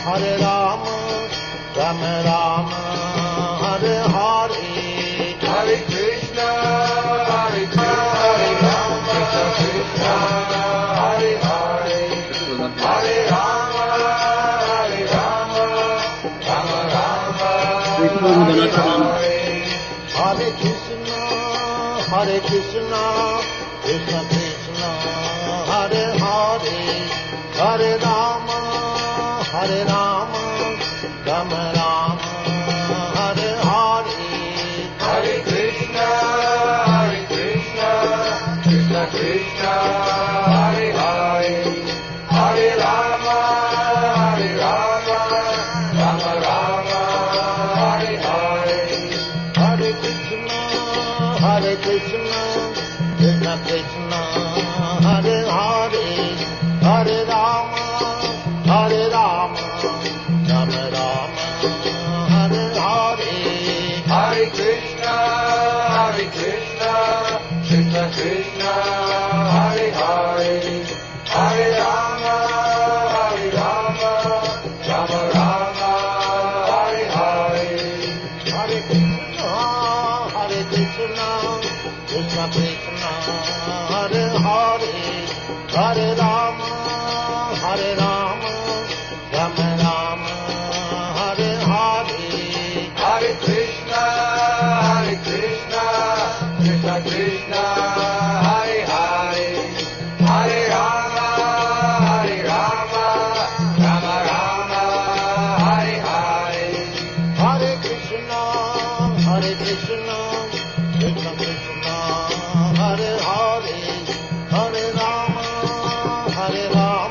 Hare Rama, Rama Rama, Hare Hare, Hare Krishna, Hare Krishna, Krishna Krishna, Hare Hare, Hare Rama, Hare Rama, Rama Rama, Hare Hare, Hare Krishna, Hare Krishna, Krishna Krishna, Hare Hare, Hare Rama, Hare Rama, Rama Rama, Hare Hare, Hare Krishna, Krishna Krishna, Hare Hare, Hare Rama, Rama Rama, Hare Hare, Hare Krishna, Krishna Krishna, Hare Hare, Hare Rama, Rama Rama, Hare Hare, Hare Krishna, Krishna Krishna, Hare Hare, Hare Rama, Rama Rama, Hare Hare, Hare Krishna, Krishna Krishna, Hare Hare, Hare Rama, Rama Rama, Hare Hare, Hare Krishna, Krishna Krishna, Hare Hare, Hare Rama, Rama Rama, Hare Hare, Hare Krishna, Krishna Krishna, Hare Hare, Hare Rama,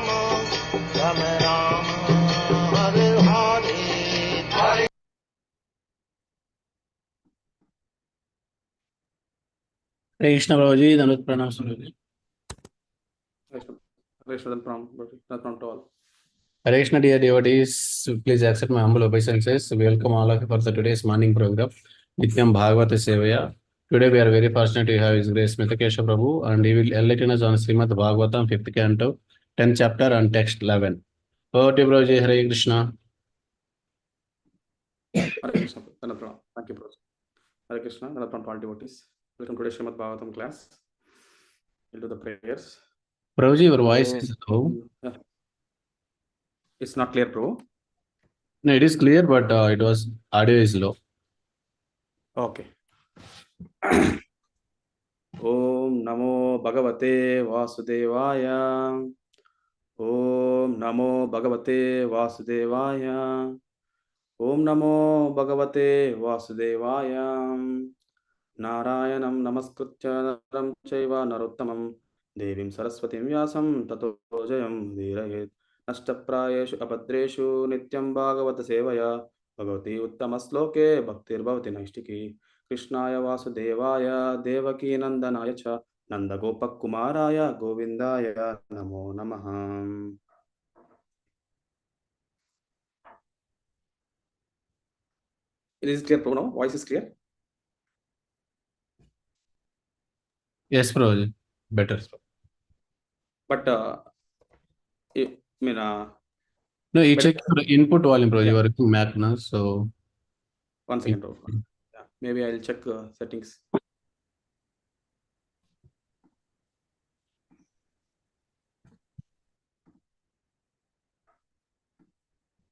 Rama Rama, Hare Hare, Hare Krishna Prabhuji, Danut Pranam Prabhuji. Krishna Pranam to all. Hare Krishna, dear devotees, please accept my humble obeisances. Welcome all of you for the today's morning program, Nityam Bhagavata Sevaya. Today we are very fortunate to have His Grace Smita Keshav Prabhu, and he will enlighten us on Srimad Bhagavatam, 5th canto, 10th chapter, and text 11. Over to you, Prabhuji. Hare Krishna. Hare Krishna, Danut Pranam. Thank you, Prabhu. Hare Krishna, Danut Pranam to all devotees. Welcome to today's Srimad Bhagavatam class. We'll do the prayers. Prabhuji, your voice is low. It's not clear, Prabhu. No, it is clear, but audio is low. Okay. Om Namo Bhagavate Vasudevaya. Om Namo Bhagavate Vasudevaya. Om Namo Bhagavate Vasudevaya. Narayanam Namaskritya Naram Chaiva Narottamam Devim Saraswatim Vyasam Tato Jayam Dhirayet Nashtaprayeshu Abhadreshu Nityam Bhagavata Sevaya Bhagavati Uttamasloke Bhaktir Bhavati Naishtiki Krishnaya Vasudevaya Devaki Nandanaya Cha Nanda Gopak Kumaraya Govindaya Namo Namaha. Is it clear, Prabhu? No? Voice is clear? Yes, Prabhuji. Better. But no, you check your input volume, Prabhuji. You are working Mac now, so. One second, Prabhu. Yeah, maybe I'll check settings.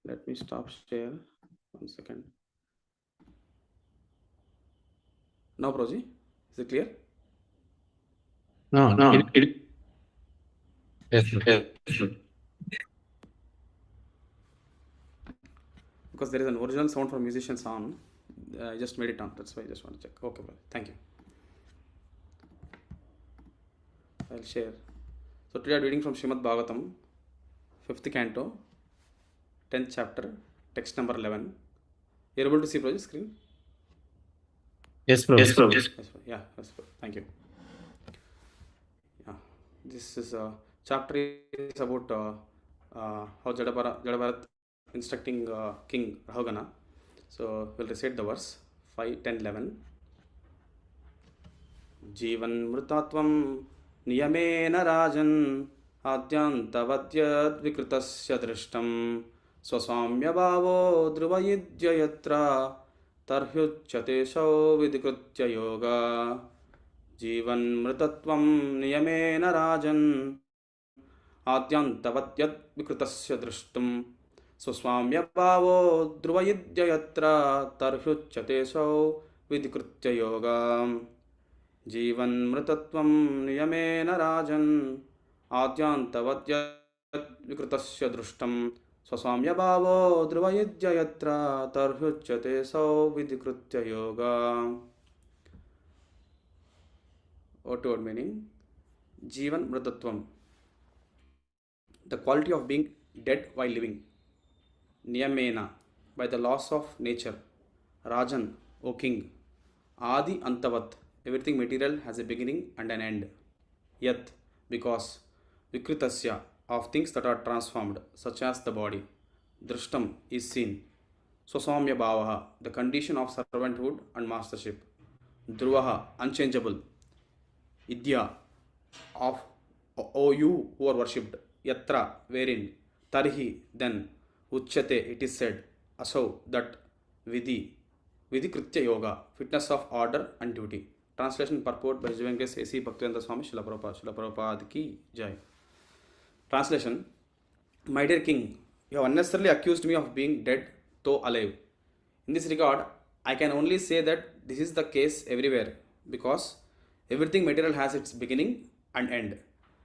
Let me stop share. 1 second. Now, Prabhuji, is it clear? No. Yes. Because there is an original sound from musicians on. I just made it on. That's why I just want to check. Okay, thank you. I'll share. So today I'm reading from Srimad Bhagavatam, 5th canto, 10th chapter, text number 11. You're able to see, Prabhuji, screen? Yes, Prabhu. Yes, Prabhu. Yeah, yes, Prabhu. Thank you. Yeah, this is chapter is about how Jadabharat instructing King Rahugana. So we'll recite the verse 5, 10, 11. Jivan mrutatvam niyamena rajan adyantavadyad vikritasya drishtam स्वसाम्यभावो ध्रुवयुज्य यत्र तर्ह्युच्यते सौ विधिकृत्य योगा जीवन्मृतत्वं नियमेन राजन् आद्यन्तवद्यद् विकृतस्य दृष्टुं स्वस्वाम्यभावो ध्रुवयुज्य यत्र तर्ह्युच्यते सौ विधिकृत्य योगा जीवन्मृतत्वं नियमेन राजन् आद्यन्तवद्यद् विकृतस्य दृष्टं स्वसाम्यभावो ध्रुवयुज्य यत्र तर्ह्युच्यते सौ विधिकृत्य yoga. Word meaning Jivan Mritatvam, the quality of being dead while living. Niyamena, by the laws of nature. Rajan, O king. Adi Antavat, everything material has a beginning and an end. Yat, because. Vikritasya, of things that are transformed, such as the body. Drishtam, is seen. Swaswamya Bhavaha, the condition of servanthood and mastership. Dhruvaha, unchangeable. Idya, of, O you who are worshipped. Yatra, wherein. Tarhi, then. Uchyate, it is said. Asau, that. Vidhi, Vidhikritya Yoga, fitness of order and duty. Translation purport by His Divine A.C. Bhaktivedanta Swami Srila Prabhupada ki jai. Translation: My dear king, you have unnecessarily accused me of being dead, though alive. In this regard, I can only say that this is the case everywhere, because everything material has its beginning and end.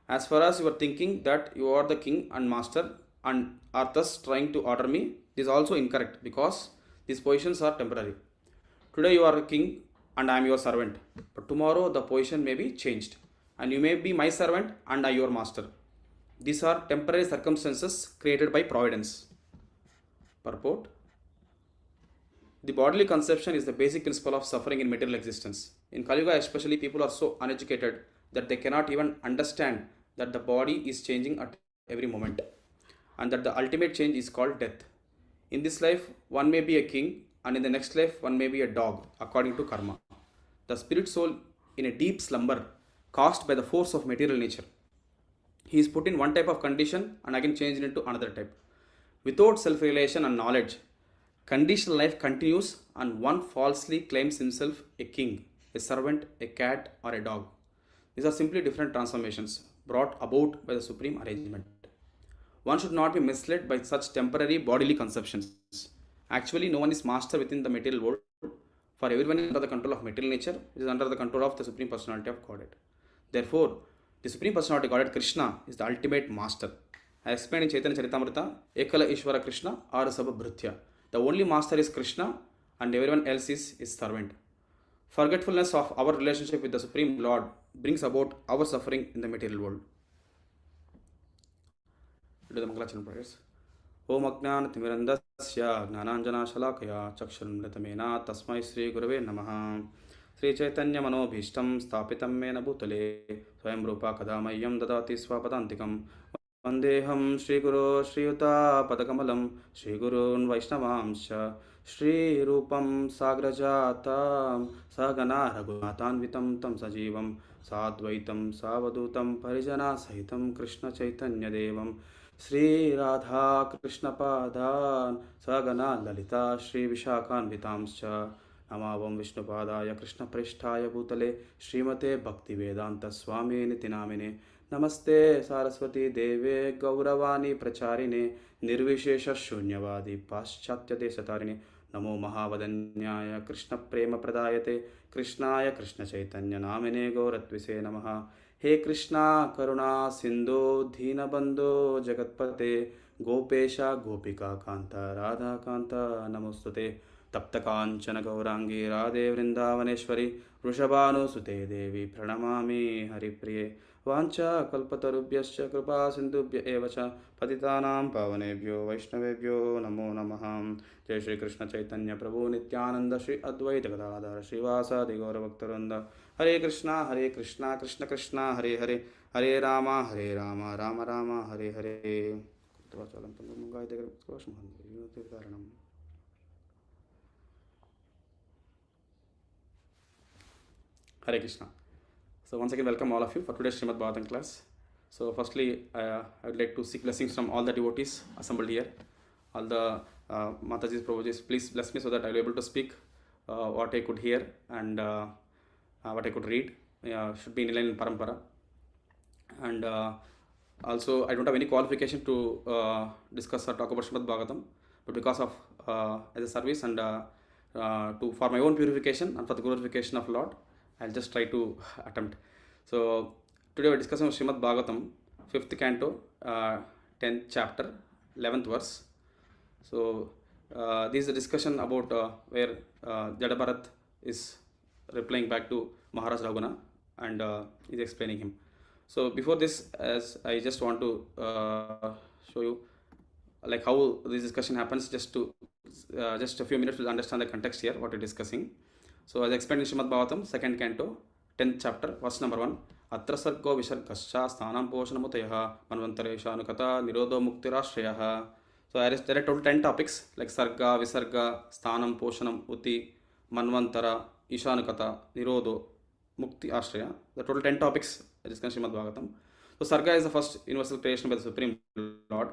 As far as you are thinking that you are the king and master and are thus trying to order me, this is also incorrect, because these positions are temporary. Today you are a king and I am your servant, but tomorrow the position may be changed and you may be my servant and I your master. These are temporary circumstances created by providence. Purport: the bodily conception is the basic principle of suffering in material existence. In Kali Yuga especially, people are so uneducated that they cannot even understand that the body is changing at every moment and that the ultimate change is called death. In this life, one may be a king, and in the next life, one may be a dog, according to karma. The spirit soul in a deep slumber caused by the force of material nature. He is put in one type of condition and again changed into another type. Without self-realization and knowledge, conditional life continues and one falsely claims himself a king, a servant, a cat, or a dog. These are simply different transformations brought about by the supreme arrangement. One should not be misled by such temporary bodily conceptions. Actually, no one is master within the material world, for everyone is under the control of material nature, which is under the control of the Supreme Personality of Godhead. Therefore, the Supreme Personality of Godhead, Krishna, is the ultimate master. I explained in Chaitanya Charitamrita, Ekala Ishvara Krishna, Arasabha Bhrutya. The only master is Krishna and everyone else is his servant. Forgetfulness of our relationship with the Supreme Lord brings about our suffering in the material world. Do the Mangalachanam prayers. Om Ajnanatimirandasya Gnananjanashalakaya Chakshurumritamena Tasmai Sri Gurave Namaha. Sri Chaitanya Manobhishtam Stapitam Mena Bhutale Swayam Rupa Kadamayyam Dadati Swapadantikam Vandeham Shri Guru Shri Yuta Padakamalam Shri Gurun Vaishnavamsha Shri Rupam Sagrajatam Sagana Raghunatanvitam Tam Sajivam Sadvaitam Savadutam Parijana Sahitam Krishna Chaitanya Devam Shri Radha Krishna Padan Sagana Lalita Shri Vishakhanvitamscha Namavam Vishnupadaya Krishna Prishtaya Bhutale Srimate Bhaktivedanta Swami Nitinamine Namaste Saraswati Deve Gauravani Pracharine Nirvishesha Shunyavadi Paschatya Desatarine Namo Mahavadanyaya Krishna Prema Pradayate Krishnaya Krishna Chaitanya Namine Gauratvise Namaha. He Krishna Karuna Sindhu Dhinabandhu Jagatpate Gopesha Gopika Kanta Radha Kanta Namostute Tapta Kanchana Gaurangi Radhe Vrindavaneshwari Vrishabhanu Sute Devi Pranamami Haripriye Vancha Kalpatarubhyascha Kripa Sindhubhya Evacha Patitanam Pavanebhyo Vaishnavebhyo Namo Namaha. Jai Shri Krishna Chaitanya Prabhu Nityananda Shri Advaita Gadadhara Srivasadi Gaura Bhaktarvrinda. Hare Krishna Krishna Krishna Hare Hare Hare Rama Rama Rama Hare Hare. Hare Krishna. So once again, welcome all of you for today's Srimad Bhagavatam class. So firstly, I would like to seek blessings from all the devotees assembled here. all the Matajis, Prabhujis, please bless me so that I will be able to speak what I could hear and what I could read. Should be in line in Parampara. And also, I don't have any qualification to discuss or talk about Srimad Bhagavatam, but because of as a service and for my own purification and for the glorification of Lord, I'll just try to attempt. So today we're discussing Srimad Bhagavatam, 5th canto, 10th chapter, 11th verse. So this is a discussion about where Jada is replying back to Maharaj Raghuna and is explaining him. So before this, as I just want to show you like how this discussion happens, just a few minutes to understand the context here, what we're discussing. So as I explained in Srimad Bhagavatam, 2nd canto, 10th chapter, verse number 1. Atra sargo visargascha sthanam poshanamutayah manvantareshanukata nirodho muktirashrayah. So there are total 10 topics like sarga, visarga, sthanam, poshanam, uti, manvantara, ishanukata, nirodho, mukti, ashraya. The total 10 topics discussed in Srimad Bhagavatam. So sarga is the first universal creation by the Supreme Lord,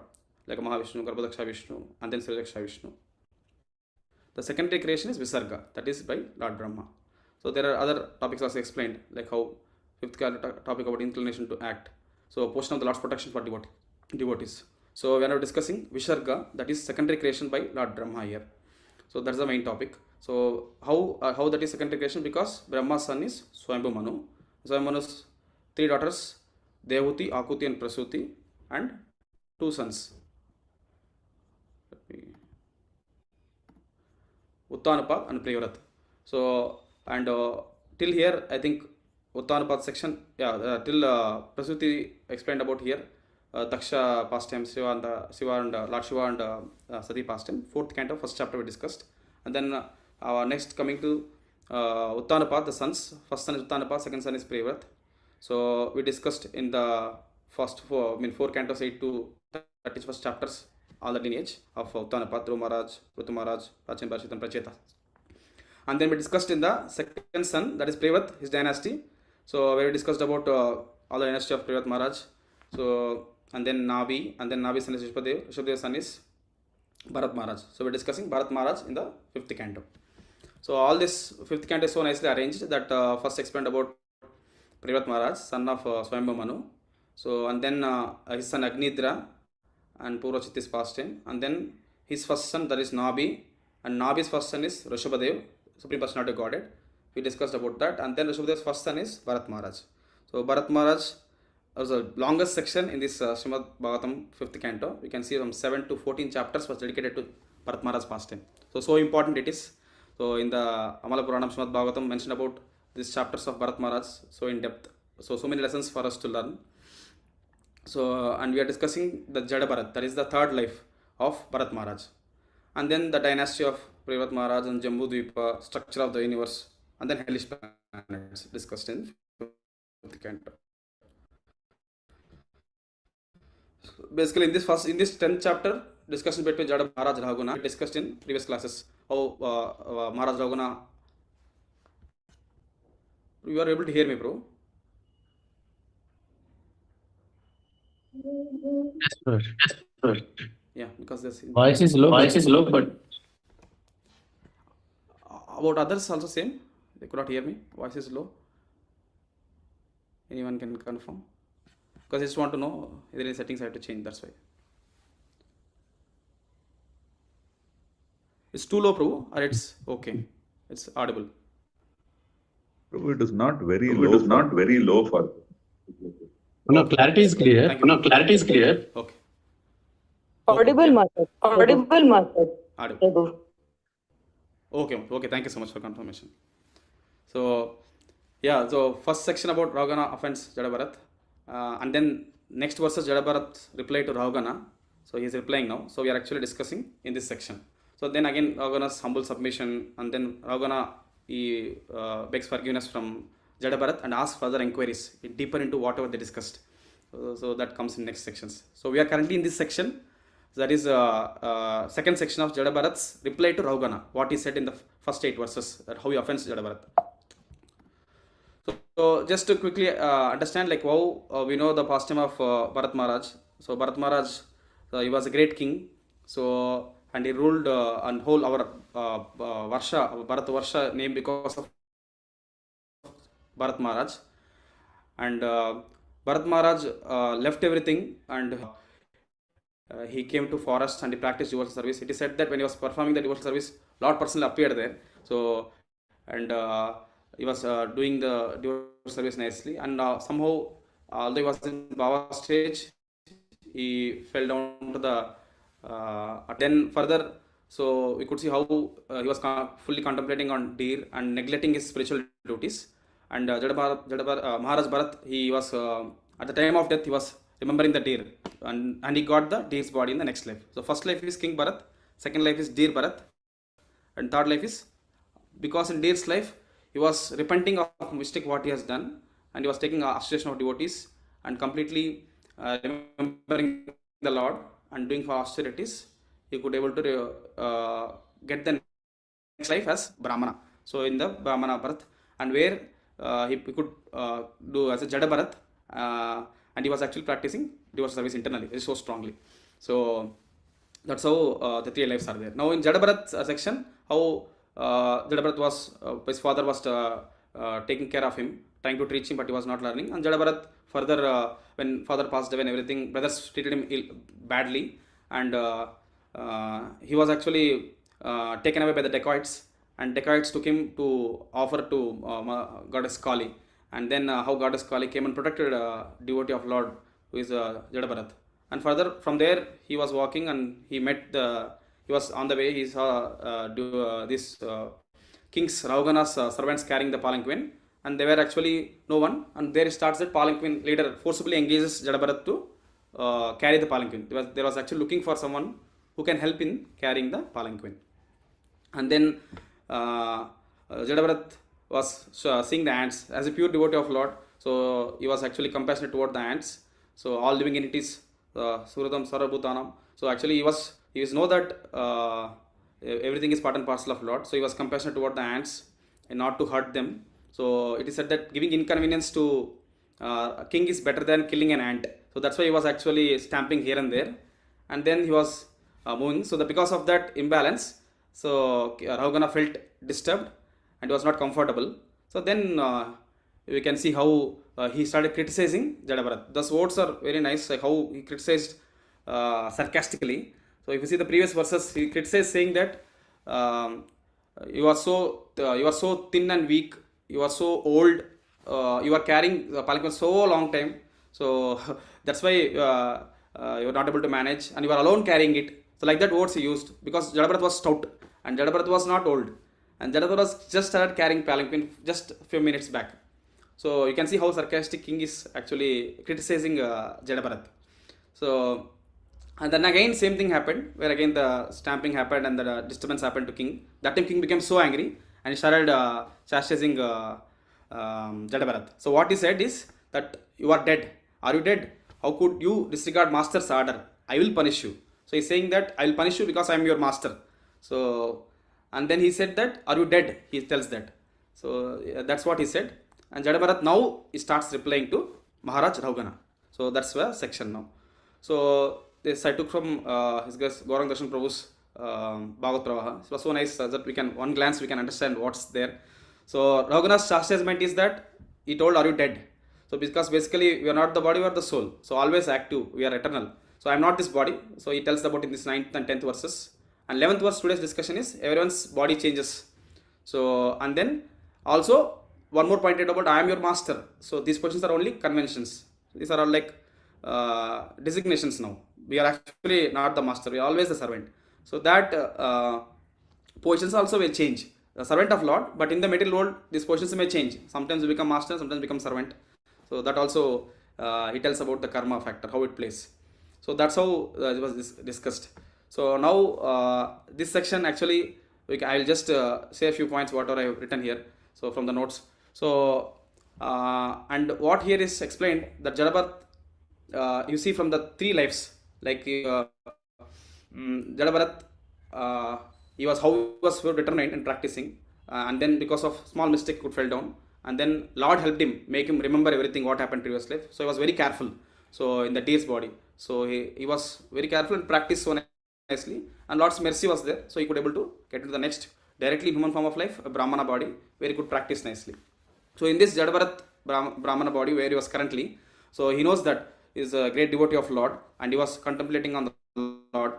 like Mahavishnu, Garbhodaksha Vishnu, and then Sridaksha Vishnu. The secondary creation is visarga, that is by Lord Brahma. So there are other topics also explained, like how 5th topic about inclination to act. So a portion of the Lord's protection for devotees. So we are now discussing Visarga, that is secondary creation by Lord Brahma here. So that's the main topic. So how that is secondary creation? Because Brahma's son is Swayambhu Manu. Swayambhu Manu's 3 daughters, Devahuti, Akuti and Prasuti, and 2 sons. Uttanapad and Priyavrat. So and till here I think Uttanapad section, till Prasuti explained about here. Daksha pastime, Shiva and Lord Shiva and Sati pastime. 4th canto, 1st chapter we discussed. And then next coming to Uttanapad, the sons. First son is Uttanapad, second son is Priyavrat. So we discussed in the first 4 cantos 8 to 31st chapters all the lineage of Uttanapad, Dhruva Maharaj, Rutu Maharaj, Prachin, Parshit and Pracheta. And then we discussed in the second son, that is Priyavrat, his dynasty. So we discussed about all the dynasty of Priyavrat Maharaj. So and then Nabi son is Rishabhadev. Rishabhadev's son is Bharat Maharaj. So we're discussing Bharat Maharaj in the 5th canto. So all this 5th canto is so nicely arranged that first explained about Priyavrat Maharaj, son of Swayambhu Manu. So and then his son Agnidra and Purvachitti's pastime. And then his first son, that is Nabi, and Nabi's first son is Rishabhadev, Supreme Personality of Godhead. We discussed about that. And then Rishabhadev's first son is Bharat Maharaj. So Bharat Maharaj was the longest section in this Srimad Bhagavatam 5th canto. We can see from 7 to 14 chapters was dedicated to Bharat Maharaj's pastime. So important it is. So in the Amala Puranam Srimad Bhagavatam mentioned about these chapters of Bharat Maharaj so in depth. So many lessons for us to learn. So and we are discussing the Jada Bharat, that is the 3rd life of Bharat Maharaj. And then the dynasty of Priyavrat Maharaj and Jambu Dvipa, structure of the universe, and then hellish planets discussed in 5th canto. Basically in this 10th chapter, discussion between Jada Maharaj and Raghuna discussed in previous classes. How Maharaj Raghuna, you are able to hear me, bro? Yes, sir. Yeah, because this Voice is low, but about others also same. They could not hear me. Voice is low. Anyone can confirm? Because I just want to know if there is settings I have to change. That's why. It's too low, Prabhu, or it's okay? It's audible. Prabhu, it is not very low. It is not very low for. no, clarity is clear. Thank you. Okay. Audible, Master. Audible. Prabhu. Okay. Thank you so much for confirmation. So, yeah. So first section about Raghuna offense Jada Bharat, and then next verses Jada Bharat reply to Raghuna. So he is replying now. So we are actually discussing in this section. So then again Raghuna's humble submission, and then Raghuna he begs forgiveness from Jada Bharat and asks further inquiries deeper into whatever they discussed. So that comes in next sections. So we are currently in this section. So that is second section of Jada Bharat's reply to Raghuna. What he said in the first 8 verses, that how he offends Jada Bharat. So just to quickly understand like how we know the pastime of Bharat Maharaj. So Bharat Maharaj, he was a great king. So and he ruled and whole our Varsha, Bharat Varsha name because of Bharat Maharaj. And Bharat Maharaj left everything, and he came to forest and he practiced devotional service. It is said that when he was performing the devotional service, Lord personally appeared there. So and he was doing the devotional service nicely, and somehow although he was in Baba stage, he fell down to the then further. So we could see how he was fully contemplating on deer and neglecting his spiritual duties. And Maharaj Bharat, he was at the time of death, he was remembering the deer, and he got the deer's body in the next life. So first life is King Bharat, second life is deer Bharat, and third life is, because in deer's life he was repenting of mistake what he has done, and he was taking association of devotees and completely remembering the Lord and doing for austerities. He could able to get the next life as Brahmana. So in the Brahmana birth, and where he could do as a Jada Bharat, and he was actually practicing devotional service internally very so strongly. So that's how the three lives are there. Now in Jada Bharat section, how Jada Bharat was, his father was taking care of him, trying to teach him, but he was not learning. And Jada Bharat further, when father passed away and everything, brothers treated him badly, and he was actually taken away by the dacoits, and dacoits took him to offer to goddess Kali. And then how goddess Kali came and protected devotee of Lord, who is Jada Bharat. And further from there he was walking, and he was on the way, he saw this king's Raugana's servants carrying the palanquin, and they were actually no one, and there starts that palanquin leader forcibly engages Jada Bharat to carry the palanquin. There was actually looking for someone who can help in carrying the palanquin. And then Jada Bharat was seeing the ants as a pure devotee of Lord, so he was actually compassionate toward the ants. So all living entities, Suradam Sarabhutanam. So actually he was know that everything is part and parcel of Lord. So he was compassionate toward the ants and not to hurt them. So it is said that giving inconvenience to a king is better than killing an ant. So that's why he was actually stamping here and there, and then he was moving. So because of that imbalance, so Rahugana felt disturbed and was not comfortable. So then we can see how he started criticizing Jada Bharat. Those words are very nice, like how he criticized sarcastically. So if you see the previous verses, he criticized saying that you are so thin and weak, you are so old, you are carrying the palanquin so long time, so that's why you are not able to manage, and you are alone carrying it. So like that words he used, because Jada Bharat was stout and Jada Bharat was not old, and Jada Bharat was just started carrying palanquin just a few minutes back. So you can see how sarcastic king is actually criticizing Jada Bharat. So and then again same thing happened, where again the stamping happened and the disturbance happened to king. That time king became so angry and he started chastising Jada Bharat. So what he said is that you are dead. Are you dead? How could you disregard master's order? I will punish you. So he's saying that I will punish you because I am your master. So and then he said that are you dead? He tells that. So that's what he said. And Jada Bharat now he starts replying to Maharaj Raugana. So that's the section now. So this I took from his guest Gaurang Darshan Prabhu's Bhagavata. It was so nice that we can one glance we can understand what's there. So Raugana's chastisement is that he told, "Are you dead?" So because basically we are not the body, we are the soul. So always active, we are eternal. So I am not this body. So he tells about in this 9th and 10th verses. And 11th verse today's discussion is everyone's body changes. So and then also one more pointed about I am your master. So these positions are only conventions. These are all like designations now. We are actually not the master. We are always the servant. So that positions also will change. The servant of Lord, but in the material world, these positions may change. Sometimes we become master, sometimes become servant. So that also he tells about the karma factor, how it plays. So that's how it was discussed. So now this section actually, I will just say a few points whatever I have written here. So from the notes. So and what here is explained that Jada Bharat, you see from the three lives, like Jada Bharat, he was so determined in practicing, and then because of small mistake could fell down, and then Lord helped him, make him remember everything what happened previous life. So he was very careful. So in the deer's body, so he was very careful and practiced so nicely, and Lord's mercy was there, so he could able to get into the next directly human form of life, a Brahmana body, where he could practice nicely. So in this Jadabharat Brahmana body where he was currently, so he knows that he is a great devotee of Lord, and he was contemplating on the Lord.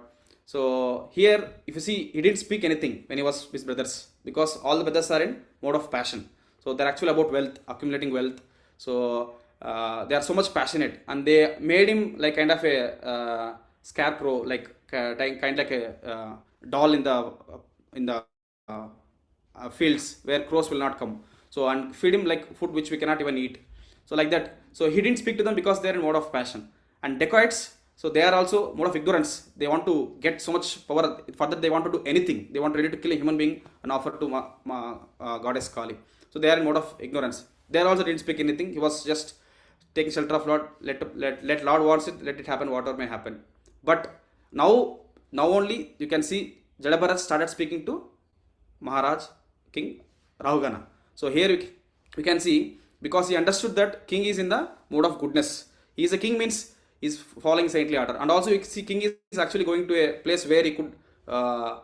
So here, if you see, he didn't speak anything when he was with his brothers, because all the brothers are in mode of passion. So they're actually about wealth, accumulating wealth. So they are so much passionate, and they made him like kind of a scarecrow, like kind like a doll in the fields where crows will not come. So and feed him like food which we cannot even eat. So like that. So he didn't speak to them because they're in mode of passion. And dacoits, so they are also mode of ignorance. They want to get so much power. Further, they want to do anything. They want ready to kill a human being and offer to goddess Kali. So they are in mode of ignorance. They also didn't speak anything. He was just taking shelter of Lord. Let Lord wants it. Let it happen. Whatever may happen. But now only you can see Jadabharat started speaking to Maharaj King Rahugana. So here we can see, because he understood that king is in the mode of goodness. He is a king means he is following saintly order. And also you see king is actually going to a place where he could, I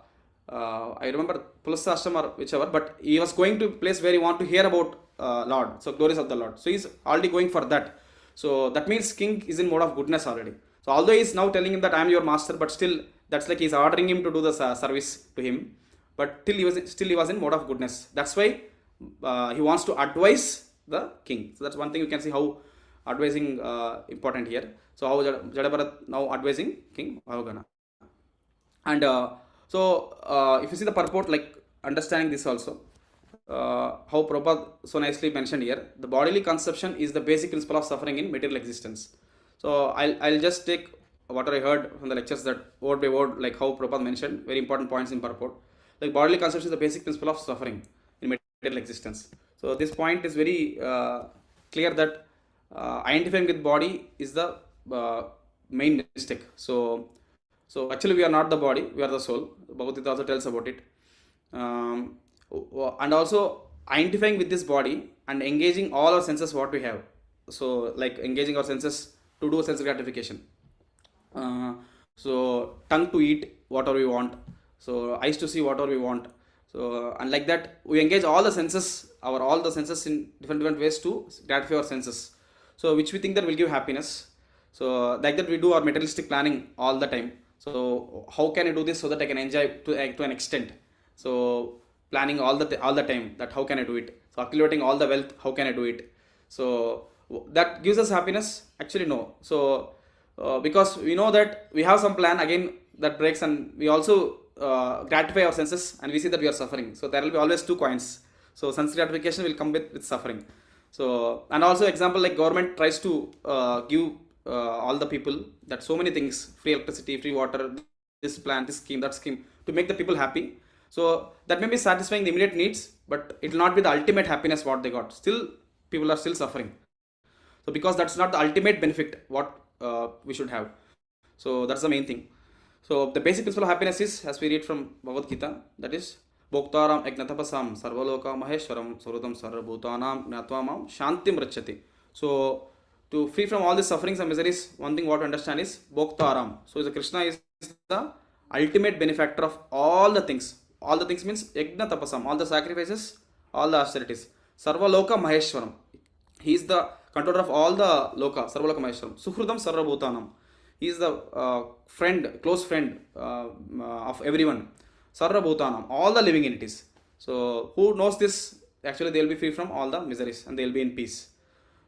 remember Pulasashram or whichever, but he was going to a place where he want to hear about Lord. So glories of the Lord. So he is already going for that. So that means king is in mode of goodness already. So although he is now telling him that I am your master, but still that's like he is ordering him to do the service to him. But still he was in mode of goodness. That's why he wants to advise the king. So that's one thing you can see how advising important here. So how Jadabharat now advising King Bhavagana. And if you see the purport, like understanding this also, how Prabhupada so nicely mentioned here, the bodily conception is the basic principle of suffering in material existence. So I'll just take what I heard from the lectures, that word by word, like how Prabhupada mentioned, very important points in purport. Like bodily conception is the basic principle of suffering in material existence. So this point is very clear that identifying with body is the main mistake. So actually we are not the body, we are the soul. Bhagavata also tells about it. And also identifying with this body and engaging all our senses what we have. So like engaging our senses to do sense gratification. So tongue to eat whatever we want. So eyes to see whatever we want. So and like that we engage all the senses, all the senses in different ways to gratify our senses. So which we think that will give happiness. So like that we do our materialistic planning all the time. So how can I do this so that I can enjoy to an extent? So planning all the time, that how can I do it? So accumulating all the wealth, how can I do it? So that gives us happiness? Actually no. So because we know that we have some plan again that breaks, and we also gratify our senses, and we see that we are suffering. So there will be always two coins. So sense gratification will come with suffering. So and also example, like government tries to give all the people that so many things, free electricity, free water, this plan, this scheme, that scheme, to make the people happy. So that may be satisfying the immediate needs, but it will not be the ultimate happiness what they got. Still people are still suffering. So because that's not the ultimate benefit what we should have. So that's the main thing. So the basic principle of happiness is, as we read from Bhagavad Gita, that is Bhoktaram Egnatapasam Sarvaloka Maheshwaram Surutam Sarvabhutanam Gnatvam Shantim Rachati. So to free from all these sufferings and miseries, one thing what to understand is Bhoktaram. So the Krishna is the ultimate benefactor of all the things. All the things means Egnatapasam, all the sacrifices, all the austerities. Sarvaloka Maheshwaram. He is the controller of all the loka, Sarvaloka Maheshwaram. Suhridam Sarvabhutanam. He is the close friend of everyone. Sarvabhutanam, all the living entities. So who knows this, actually they will be free from all the miseries and they will be in peace.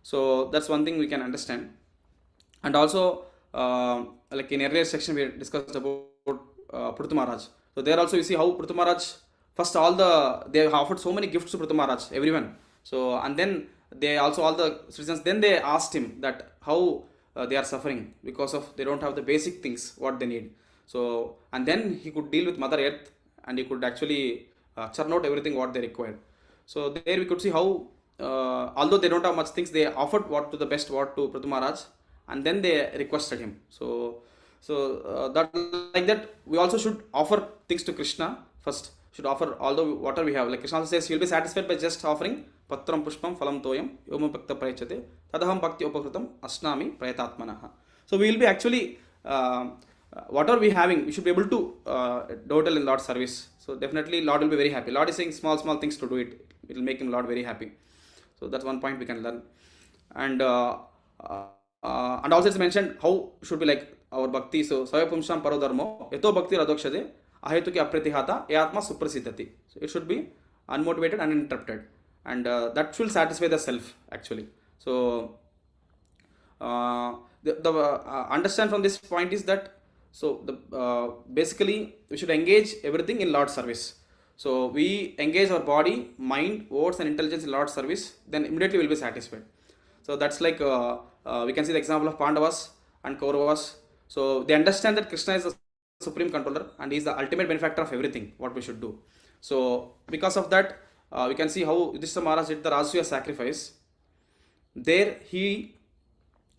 So that's one thing we can understand. And also like in earlier section we discussed about Pruthu Maharaj. So there also you see how Pruthu Maharaj, first they offered so many gifts to Pruthu Maharaj, everyone. So and then they also, all the citizens, then they asked him that how they are suffering because of they don't have the basic things what they need. So and then he could deal with Mother Earth, and he could actually churn out everything what they required. So there we could see how although they don't have much things, they offered what to the best what to Prabhu Maharaj, and then they requested him. So that like that we also should offer things to Krishna first. Should offer all the water we have. Like Krishna also says, he will be satisfied by just offering patram pushpam phalam toyam yoma bhakta prayachate tadaham bhakti upakrutam asnami prayatatmanaha. So we will be actually whatever we having, we should be able to total in Lord's service. So definitely Lord will be very happy. Lord is saying small things to do it. It will make him Lord very happy. So that's one point we can learn. And also it's mentioned how should be like our bhakti. So Savapumsham Parodharmo, Eto Bhakti Radokshade, Ahetuki Apratihata, Eatma Suprasitati. So it should be unmotivated and uninterrupted. And that will satisfy the self actually. So understand from this point is that basically we should engage everything in Lord's service. So we engage our body, mind, words and intelligence in Lord's service, then immediately we'll be satisfied. So that's like we can see the example of Pandavas and Kauravas. So they understand that Krishna is the supreme controller and he is the ultimate benefactor of everything what we should do. So because of that we can see how Yudhishthira Maharaj did the Rajasuya sacrifice. There he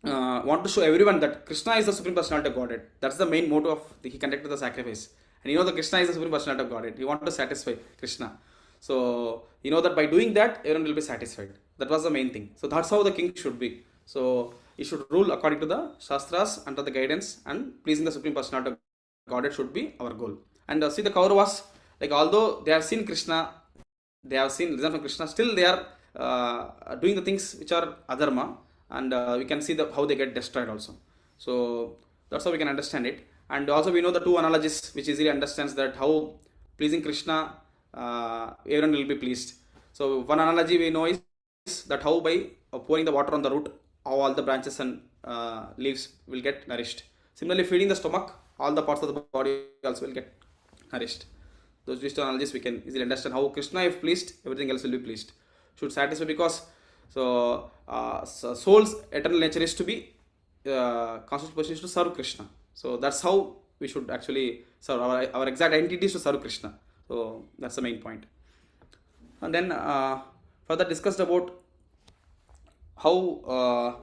want to show everyone that Krishna is the supreme personality of Godhead. That's the main motto of he conducted the sacrifice. And that Krishna is the supreme personality of Godhead. He want to satisfy Krishna. So that by doing that, everyone will be satisfied. That was the main thing. So that's how the king should be. So he should rule according to the Shastras, under the guidance, and pleasing the supreme personality of Godhead should be our goal. And see the Kauravas, like although they have seen Krishna, they have seen result from Krishna, still they are doing the things which are adharma. And we can see how they get destroyed also. So that's how we can understand it. And also we know the two analogies which easily understands that how pleasing Krishna everyone will be pleased. So one analogy we know is that how by pouring the water on the root, all the branches and leaves will get nourished. Similarly, feeding the stomach, all the parts of the body also will get nourished. Those two analogies we can easily understand how Krishna if pleased, everything else will be pleased. Should satisfy because soul's eternal nature is to be conscious position is to serve Krishna. So that's how we should actually serve. Our exact identity is to serve Krishna. So that's the main point. And then further discussed about how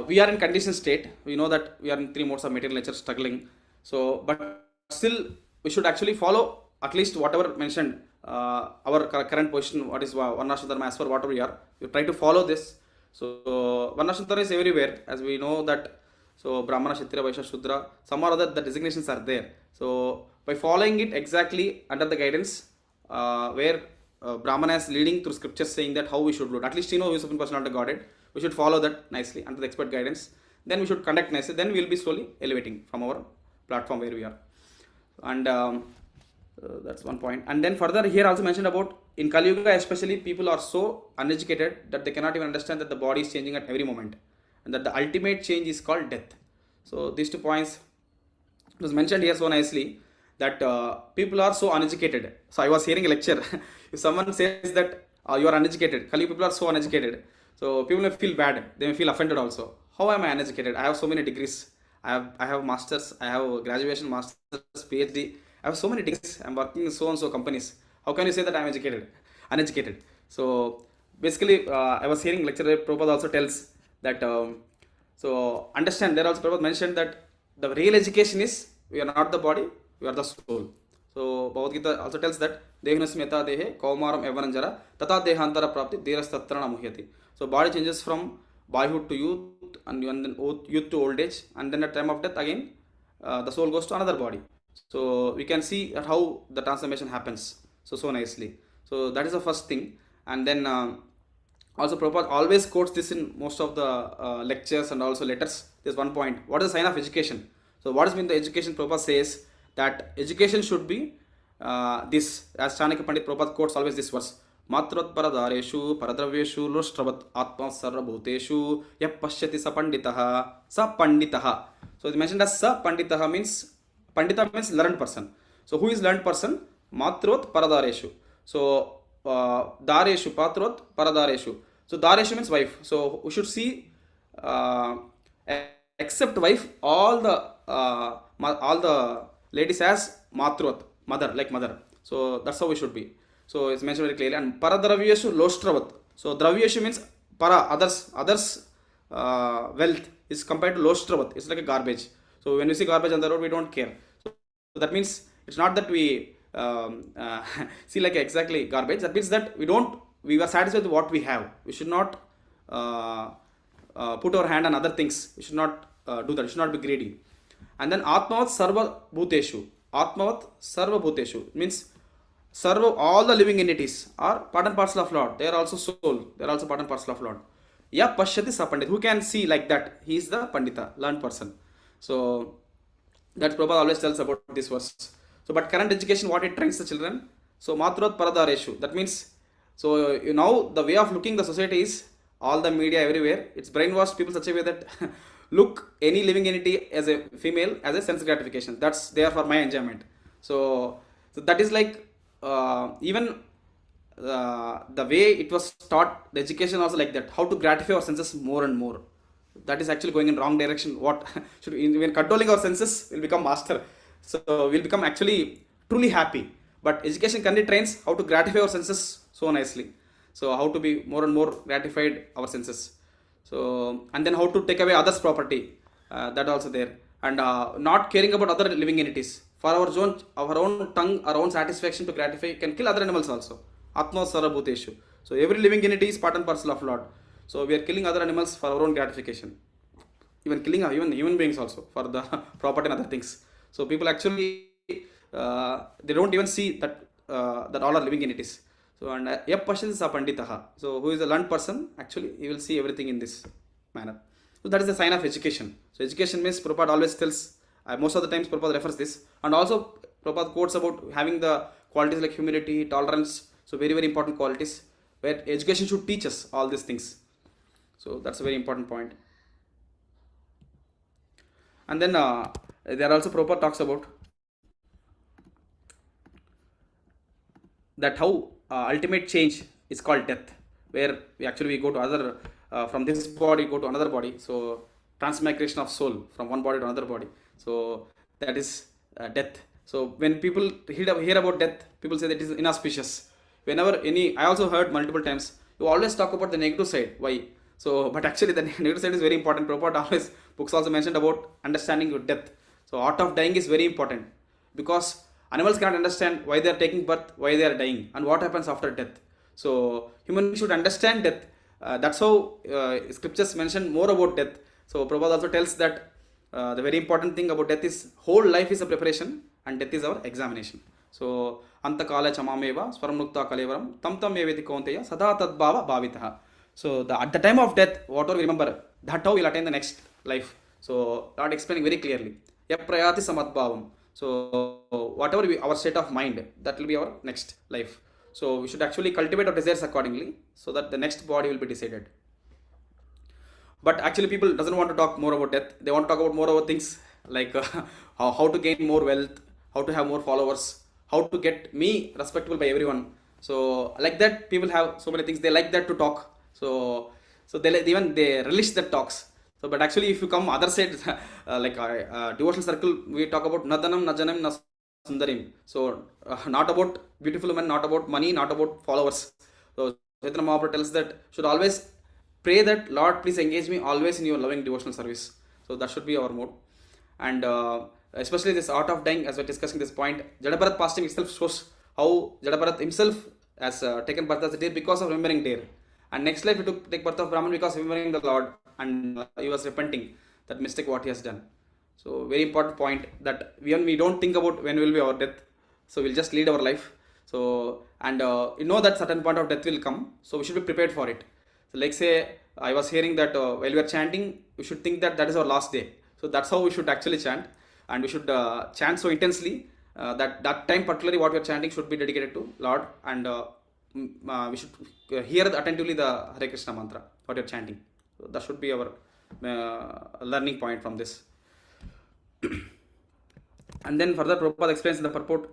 we are in conditioned state. We know that we are in three modes of material nature struggling. So but still we should actually follow at least whatever mentioned our current position, what is Varnashram Dharma, as per whatever we are. You try to follow this. So Varnashram Dharma is everywhere, as we know that. So Brahmana, Kshatriya, Vaishya, Shudra, some or other the designations are there. So by following it exactly under the guidance where Brahmana is leading through scriptures saying that how we should do it. At least who is supreme personality of Godhead. We should follow that nicely under the expert guidance. Then we should conduct nicely. Then we will be slowly elevating from our platform where we are. And that's one point. And then further here also mentioned about in Kali Yuga especially people are so uneducated that they cannot even understand that the body is changing at every moment and that the ultimate change is called death. So these 2 points was mentioned here so nicely that people are so uneducated. So I was hearing a lecture. If someone says that you are uneducated, Kali people are so uneducated. So people may feel bad. They may feel offended also. How am I uneducated? I have so many degrees. I have masters. I have graduation, masters, PhD. I have so many degrees. I'm working in so and so companies. How can you say that I'm uneducated? So basically, I was hearing lecture. Prabhupada also tells that. So understand. There also Prabhupada mentioned that the real education is we are not the body, we are the soul. So Bhagavad Gita also tells that Dehana Smita Dehe Kaumaram Evananjara Tata Dehantara Prapti Derastatrana Muhyati. So body changes from boyhood to youth and then youth to old age, and then at time of death again the soul goes to another body. So we can see how the transformation happens so nicely. So that is the first thing. And then also Prabhupada always quotes this in most of the lectures and also letters. There's one point. What is the sign of education? So what does mean the education? Prabhupada says that education should be this, as Chanakya Pandit Prabhupada quotes always this verse. Matrot paradareshu paradravyeshu lostravat atma sarvabhuteshu yap pashyati sa panditaha. So it mentioned as sa panditaha means, pandita means learned person. So who is learned person? Matrot paradareshu. So dareshu, patrot paradareshu. So dareshu means wife. So we should see except wife, all the ladies as matrot, mother, like mother. So that's how we should be. So it's mentioned very clearly. And paradravyeshu lostravat. So dravyeshu means para, others wealth is compared to lostravat. It's like a garbage. So when we see garbage on the road, we don't care. So that means it's not that we see like exactly garbage. That means that we are satisfied with what we have. We should not put our hand on other things. We should not do that. We should not be greedy. And then Atmavat Sarva Bhuteshu. Atmavat Sarva Bhuteshu means Sarva, all the living entities are part and parcel of Lord. They are also soul. They are also part and parcel of Lord. Ya Pashyati Sa Pandit. Who can see like that? He is the Pandita, learned person. So that Prabhupada always tells about this verse. So, but current education, what it trains the children? So, Matrat Paradareshu. That means, so you know, the way of looking the society is all the media everywhere. It's brainwashed people such a way that look any living entity as a female as a sense gratification. That's there for my enjoyment. So that is like even the way it was taught, the education also like that. How to gratify our senses more and more. That is actually going in wrong direction. What should when controlling our senses, we'll become master. So we'll become actually truly happy. But education currently trains how to gratify our senses so nicely. So how to be more and more gratified our senses. So and then how to take away others' property. That also there. And not caring about other living entities. For our own tongue, our own satisfaction to gratify, can kill other animals also. Atma Sarabhuteshu. So every living entity is part and parcel of Lord. So we are killing other animals for our own gratification. Even killing even human beings also for the property and other things. So people actually they don't even see that that all are living entities. So and Yap Pashyati Sa Panditaha. So who is a learned person, actually he will see everything in this manner. So that is the sign of education. So education means Prabhupada always tells, most of the times Prabhupada refers this, and also Prabhupada quotes about having the qualities like humility, tolerance. So very very important qualities where education should teach us all these things. So that's a very important point. And then there also Prabhupada talks about that how ultimate change is called death, where we go to other from this body go to another body. So transmigration of soul from one body to another body. So that is death. So when people hear about death, people say that it is inauspicious. Whenever I also heard multiple times, you always talk about the negative side. Why? So, but actually the negative side is very important. Prabhupada always, books also mentioned about understanding your death. So art of dying is very important, because animals cannot understand why they are taking birth, why they are dying, and what happens after death. So humans should understand death. That's how scriptures mention more about death. So Prabhupada also tells that the very important thing about death is whole life is a preparation and death is our examination. So Antakala Chamameva, Swaramukta Kalevaram, Tam Tam Eveti Konteya, Sada Tadbhava Bhavitaha. So at the time of death, whatever we remember, that how we'll attain the next life. So Lord explaining very clearly. Yaprayati Samadbhavam. So whatever our state of mind, that will be our next life. So we should actually cultivate our desires accordingly, so that the next body will be decided. But actually people doesn't want to talk more about death. They want to talk about more about things like how to gain more wealth, how to have more followers, how to get me respectable by everyone. So like that, people have so many things they like that to talk. So they relish that talks. So but actually if you come other side, like devotional circle, we talk about nadanam najanam na sundarim. So not about beautiful women, not about money, not about followers. So Chaitanya Mahaprabhu tells that should always pray that Lord please engage me always in your loving devotional service. So that should be our mode. And especially this art of dying, as we're discussing this point, Jadabharat fasting itself shows how Jadabharat himself has taken birth as a deer because of remembering deer. And next life he took take birth of Brahman because remembering the Lord, and he was repenting that mistake what he has done. So very important point that we don't think about when will be our death. So we'll just lead our life. So and you know that certain point of death will come. So we should be prepared for it. So like say I was hearing that while we are chanting, we should think that that is our last day. So that's how we should actually chant, and we should chant so intensely that time particularly what we are chanting should be dedicated to Lord, and we should hear attentively the Hare Krishna mantra what you are chanting. So that should be our learning point from this. And then further Prabhupada explains in the purport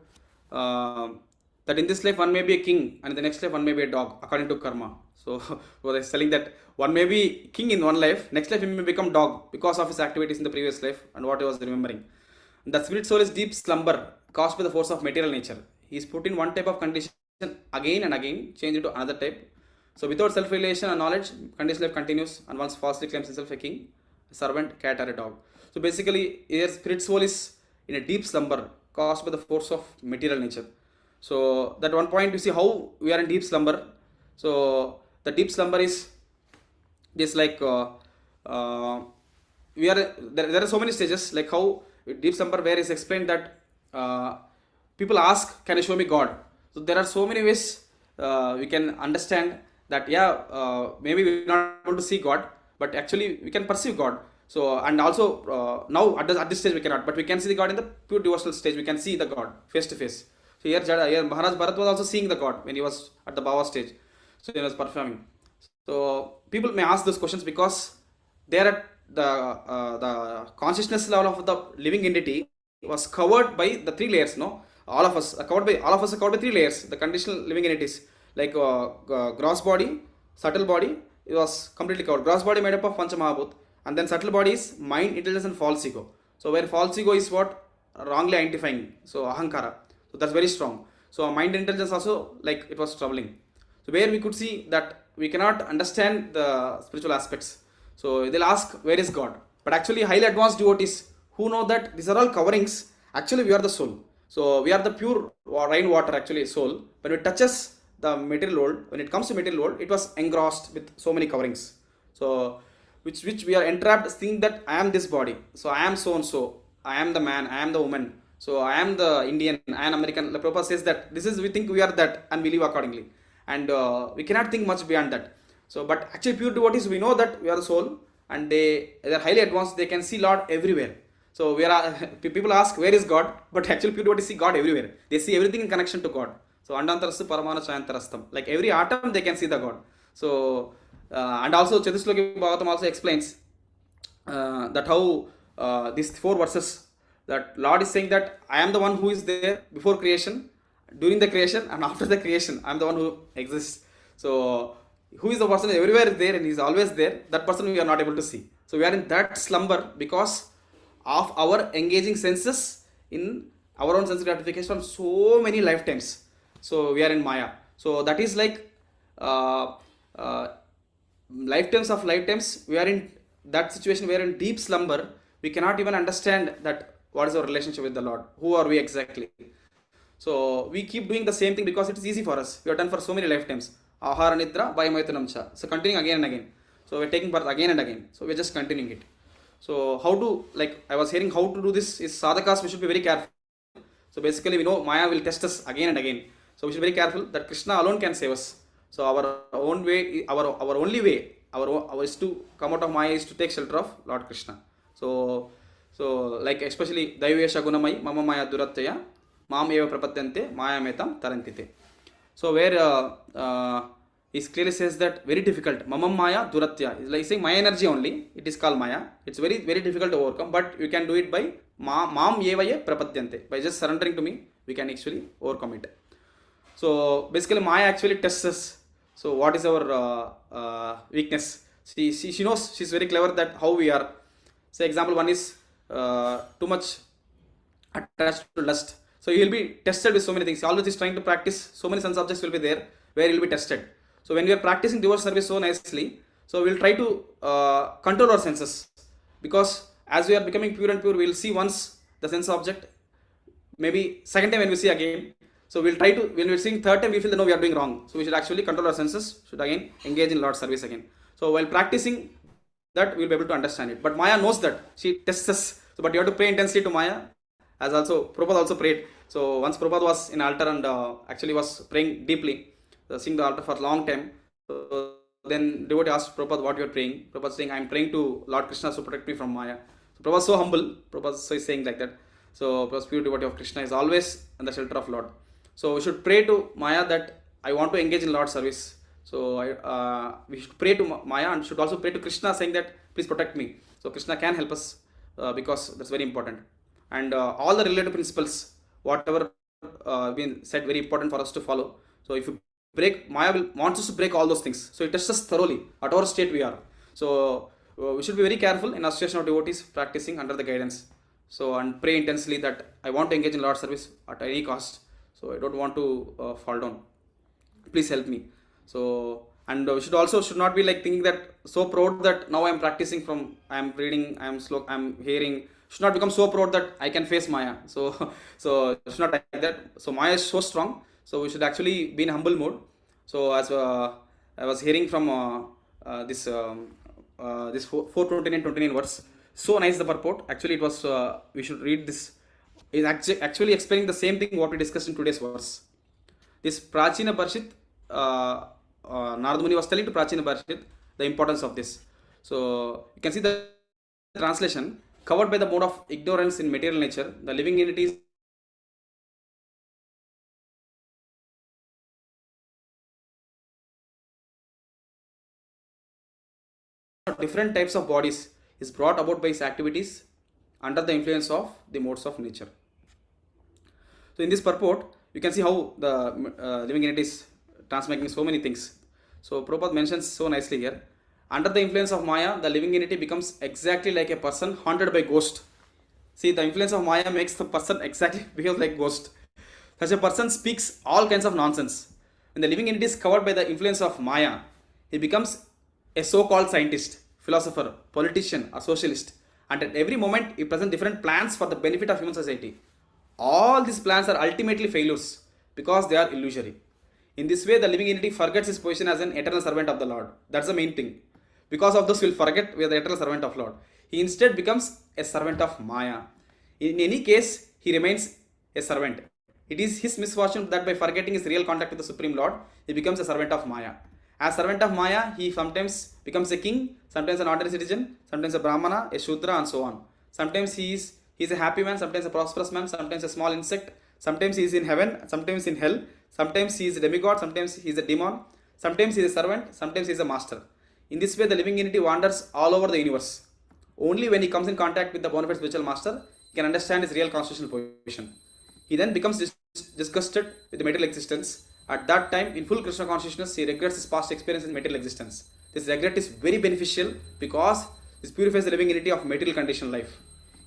that in this life one may be a king and in the next life one may be a dog according to karma. So Prabhupada is telling that one may be king in one life, next life he may become dog because of his activities in the previous life and what he was remembering. The spirit soul is deep slumber caused by the force of material nature. He is put in one type of condition again and again, changed into another type. So without self-realization and knowledge, conditioned life continues and once falsely claims himself a king, a servant, cat or a dog. So basically your spirit soul is in a deep slumber caused by the force of material nature. So that one point you see how we are in deep slumber. So the deep slumber is this like we are there are so many stages, like how deep slumber where is explained that people ask, can you show me God? So there are so many ways we can understand that, maybe we're not able to see God, but actually we can perceive God. So, and also now at this stage we cannot, but we can see the God in the pure devotional stage. We can see the God face to face. So here Maharaj Bharat was also seeing the God when he was at the Bhava stage. So he was performing. So people may ask those questions because they are at the consciousness level of the living entity was covered by the three layers. No, all of us are covered by three layers. The conditional living entities like gross body, subtle body. It was completely covered. Gross body made up of Pancha Mahabhut, and then subtle body is mind, intelligence, and false ego. So where false ego is what wrongly identifying. So ahankara. So that's very strong. So mind intelligence also, like, it was troubling. So where we could see that we cannot understand the spiritual aspects. So they'll ask, where is God? But actually highly advanced devotees who know that these are all coverings, actually we are the soul. So we are the pure rainwater, actually soul. When it touches the material world, when it comes to material world, it was engrossed with so many coverings. So which we are entrapped, seeing that I am this body. So I am so and so. I am the man. I am the woman. So I am the Indian. I am American. The Prabhupada says that this is, we think we are that, and we live accordingly. And we cannot think much beyond that. So, but actually pure devotees, we know that we are the soul, and they are highly advanced. They can see Lord everywhere. So we are people ask, where is God? But actually pure devotees see God everywhere. They see everything in connection to God. So andantarastu paramana chayantarastam. Like every atom they can see the God. So and also Chatusloki Bhagavatam also explains that how these 4 verses, that Lord is saying that I am the one who is there before creation, during the creation, and after the creation. I am the one who exists. So who is the person everywhere is there and he is always there, that person we are not able to see. So we are in that slumber because of our engaging senses in our own sense gratification from so many lifetimes. So we are in Maya. So that is like lifetimes of lifetimes. We are in that situation. We are in deep slumber. We cannot even understand that what is our relationship with the Lord. Who are we exactly? So we keep doing the same thing because it is easy for us. We have done for so many lifetimes. Ahara nidra bhayamaitunam cha. So continuing again and again. So we're taking birth again and again. So we're just continuing it. So how to, like I was hearing, how to do this is sadhakas, we should be very careful. So basically we know Maya will test us again and again. So we should be very careful that Krishna alone can save us. So our own way, our only way, our is to come out of Maya is to take shelter of Lord Krishna. So like especially Daivesha Gunamai, Mama Maya Durattaya, Mam Eva Prapadyante, Maya Metam Tarantite. So where he clearly says that very difficult, Mamam Maya Duratya. It's like saying Maya energy only. It is called Maya. It's very, very difficult to overcome, but you can do it by Mam Eva Prapadyante. By just surrendering to me, we can actually overcome it. So basically Maya actually tests us. So what is our weakness? She knows, she's very clever that how we are. Say example one is too much attached to lust. So he will be tested with so many things. He always is trying to practice. So many sense objects will be there where he will be tested. So when we are practicing devotional service so nicely, so we will try to control our senses, because as we are becoming pure and pure, we will see once the sense object, maybe second time when we see again. So we'll try to, when we're seeing third time, we feel that no, we are doing wrong. So we should actually control our senses, should again engage in Lord's service again. So while practicing that, we'll be able to understand it. But Maya knows that, she tests us. So but you have to pray intensely to Maya, as also Prabhupada also prayed. So once Prabhupada was in altar and actually was praying deeply, seeing the altar for a long time. So then devotee asked Prabhupada, what you are praying? Prabhupada saying, I am praying to Lord Krishna to protect me from Maya. So Prabhupada is so humble. Prabhupada is saying like that. So Prabhupada, pure devotee of Krishna, is always in the shelter of Lord. So we should pray to Maya that I want to engage in Lord's service. So we should pray to Maya and should also pray to Krishna, saying that please protect me. So Krishna can help us because that's very important. And all the related principles, whatever been said, very important for us to follow. So if you break, Maya wants us to break all those things. So it tests us thoroughly at our state we are. So we should be very careful in association of devotees practicing under the guidance. So and pray intensely that I want to engage in Lord's service at any cost. So I don't want to fall down. Please help me. So and we should not be like thinking that so proud that now I am practicing from, I am reading, I am slow, I am hearing. Should not become so proud that I can face Maya. So it's not like that. So Maya is so strong. So we should actually be in humble mode. So as I was hearing from this 429 29 verse. So nice the purport. Actually, it was we should read this. Is actually explaining the same thing what we discussed in today's verse. This Prachina Parshit, Narad Muni was telling to Prachina Parshit the importance of this. So you can see the translation covered by the mode of ignorance in material nature. The living entities different types of bodies is brought about by his activities under the influence of the modes of nature. So in this purport, you can see how the living entities transmaking so many things. So Prabhupada mentions so nicely here. Under the influence of Maya, the living entity becomes exactly like a person haunted by ghost. See, the influence of Maya makes the person exactly behave like ghost. Such a person speaks all kinds of nonsense. When the living entity is covered by the influence of Maya, he becomes a so-called scientist, philosopher, politician, or socialist. And at every moment, he presents different plans for the benefit of human society. All these plans are ultimately failures because they are illusory. In this way, the living entity forgets his position as an eternal servant of the Lord. That's the main thing. Because of this, we'll forget we are the eternal servant of Lord. He instead becomes a servant of Maya. In any case, he remains a servant. It is his misfortune that by forgetting his real contact with the Supreme Lord, he becomes a servant of Maya. As servant of Maya, he sometimes becomes a king, sometimes an ordinary citizen, sometimes a Brahmana, a Shudra, and so on. Sometimes he is a happy man, sometimes a prosperous man, sometimes a small insect, sometimes he is in heaven, sometimes in hell, sometimes he is a demigod, sometimes he is a demon, sometimes he is a servant, sometimes he is a master. In this way, the living entity wanders all over the universe. Only when he comes in contact with the bona fide spiritual master, he can understand his real constitutional position. He then becomes disgusted with the material existence. At that time, in full Krishna consciousness, he regrets his past experience in material existence. This regret is very beneficial because this purifies the living entity of material conditioned life.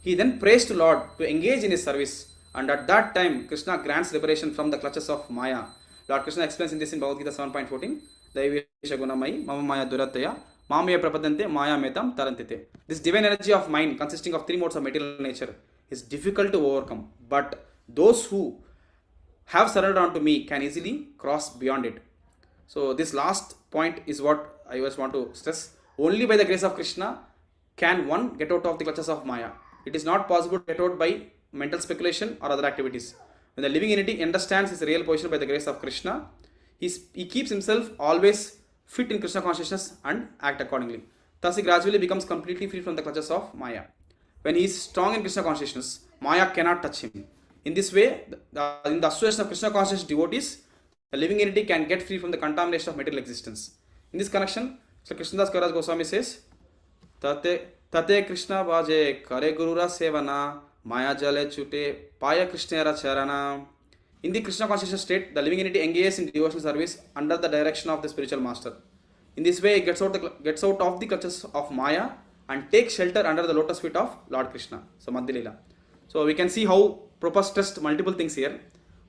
He then prays to Lord to engage in his service, and at that time, Krishna grants liberation from the clutches of Maya. Lord Krishna explains in this in Bhagavad Gita 7.14, Daivesha Gunamai, Mama Maya Durataya, Mamaya Prapadante, Maya Metam Tarantite. This divine energy of mind, consisting of three modes of material nature, is difficult to overcome, but those who have surrendered unto me can easily cross beyond it. So this last point is what I just want to stress. Only by the grace of Krishna can one get out of the clutches of Maya. It is not possible to get out by mental speculation or other activities. When the living entity understands his real position by the grace of Krishna, he keeps himself always fit in Krishna consciousness and act accordingly. Thus he gradually becomes completely free from the clutches of Maya. When he is strong in Krishna consciousness, Maya cannot touch him. In this way, in the association of Krishna conscious devotees, the living entity can get free from the contamination of material existence. In this connection, Sri Krishnadas Kaviraj Goswami says, Tate Krishna Vaje Kare Gurura Sevana Maya Jale Chute Paya Krishnera Charana. In the Krishna consciousness state, the living entity engages in devotional service under the direction of the spiritual master. In this way, it gets out of the clutches of Maya and takes shelter under the lotus feet of Lord Krishna. So Madhya Leela. So we can see how Prabhupada stressed multiple things here.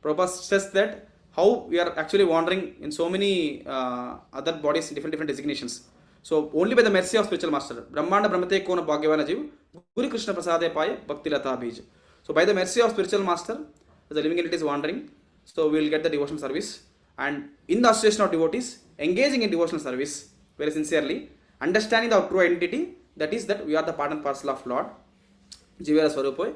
Prabhupada stressed that how we are actually wandering in so many other bodies in different designations. So only by the mercy of spiritual master, Brahmanda Brahmate Kona Bhagavana Jiv, Guru Krishna Prasade Paya Bhakti Lata Bij. So by the mercy of spiritual master, the living entity is wandering, so we will get the devotional service. And in the association of devotees, engaging in devotional service very sincerely, understanding our true identity, that is that we are the part and parcel of Lord, Jivera Swarupoy,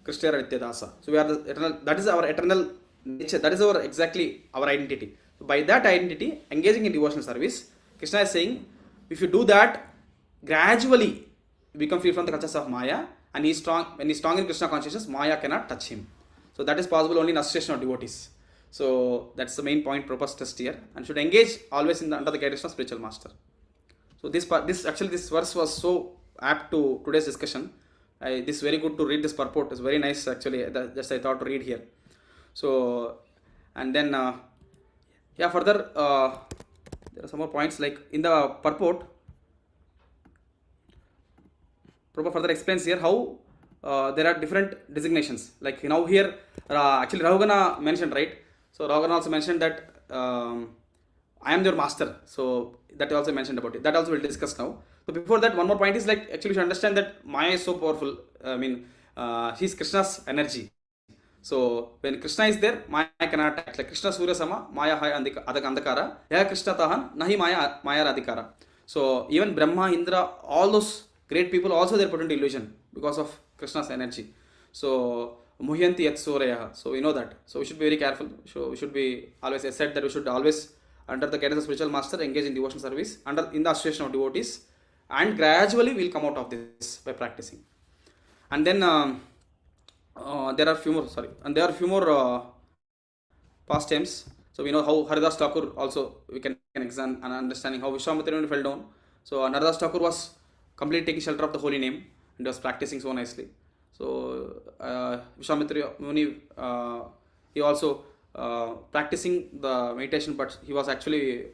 Krishna Nityadasa. So we are the eternal, that is our eternal nature, that is our exactly our identity. So by that identity, engaging in devotional service, Krishna is saying, if you do that, gradually you become free from the clutches of Maya, and when he is strong in Krishna consciousness, Maya cannot touch him. So that is possible only in association of devotees. So that's the main point Prabhupada stressed here, and should engage always under the guidance of spiritual master. So this verse was so apt to today's discussion. This is very good to read this purport. It's very nice actually. Just I thought to read here. So and then further there are some more points like in the purport. Prabhupada further explains here how there are different designations. Like now here actually Rahugana mentioned, right? So Rahugana also mentioned that I am your master. So that also mentioned about it. That also we'll discuss now. So before that, one more point is like actually you should understand that Maya is so powerful. I mean, she's Krishna's energy. So when Krishna is there, Maya cannot act. Like Krishna Surya Sama, Maya Hai Andhakara, Ya Krishna Tahan, Nahi Maya Radhikara. So even Brahma, Indra, all those great people also they're put into illusion because of Krishna's energy. So Muhyanti Yat Suraya. So we know that. So we should be very careful. So we should be always, I said that we should always, under the guidance of spiritual master, engage in devotion service, in the association of devotees, and gradually we'll come out of this by practicing. And then there are few more past times. So we know how Haridas Thakur also, we can examine and understanding how Vishwamitra Muni fell down. So Haridas Thakur was completely taking shelter of the holy name and was practicing so nicely. So Vishwamitra Muni, he also practicing the meditation, but he was actually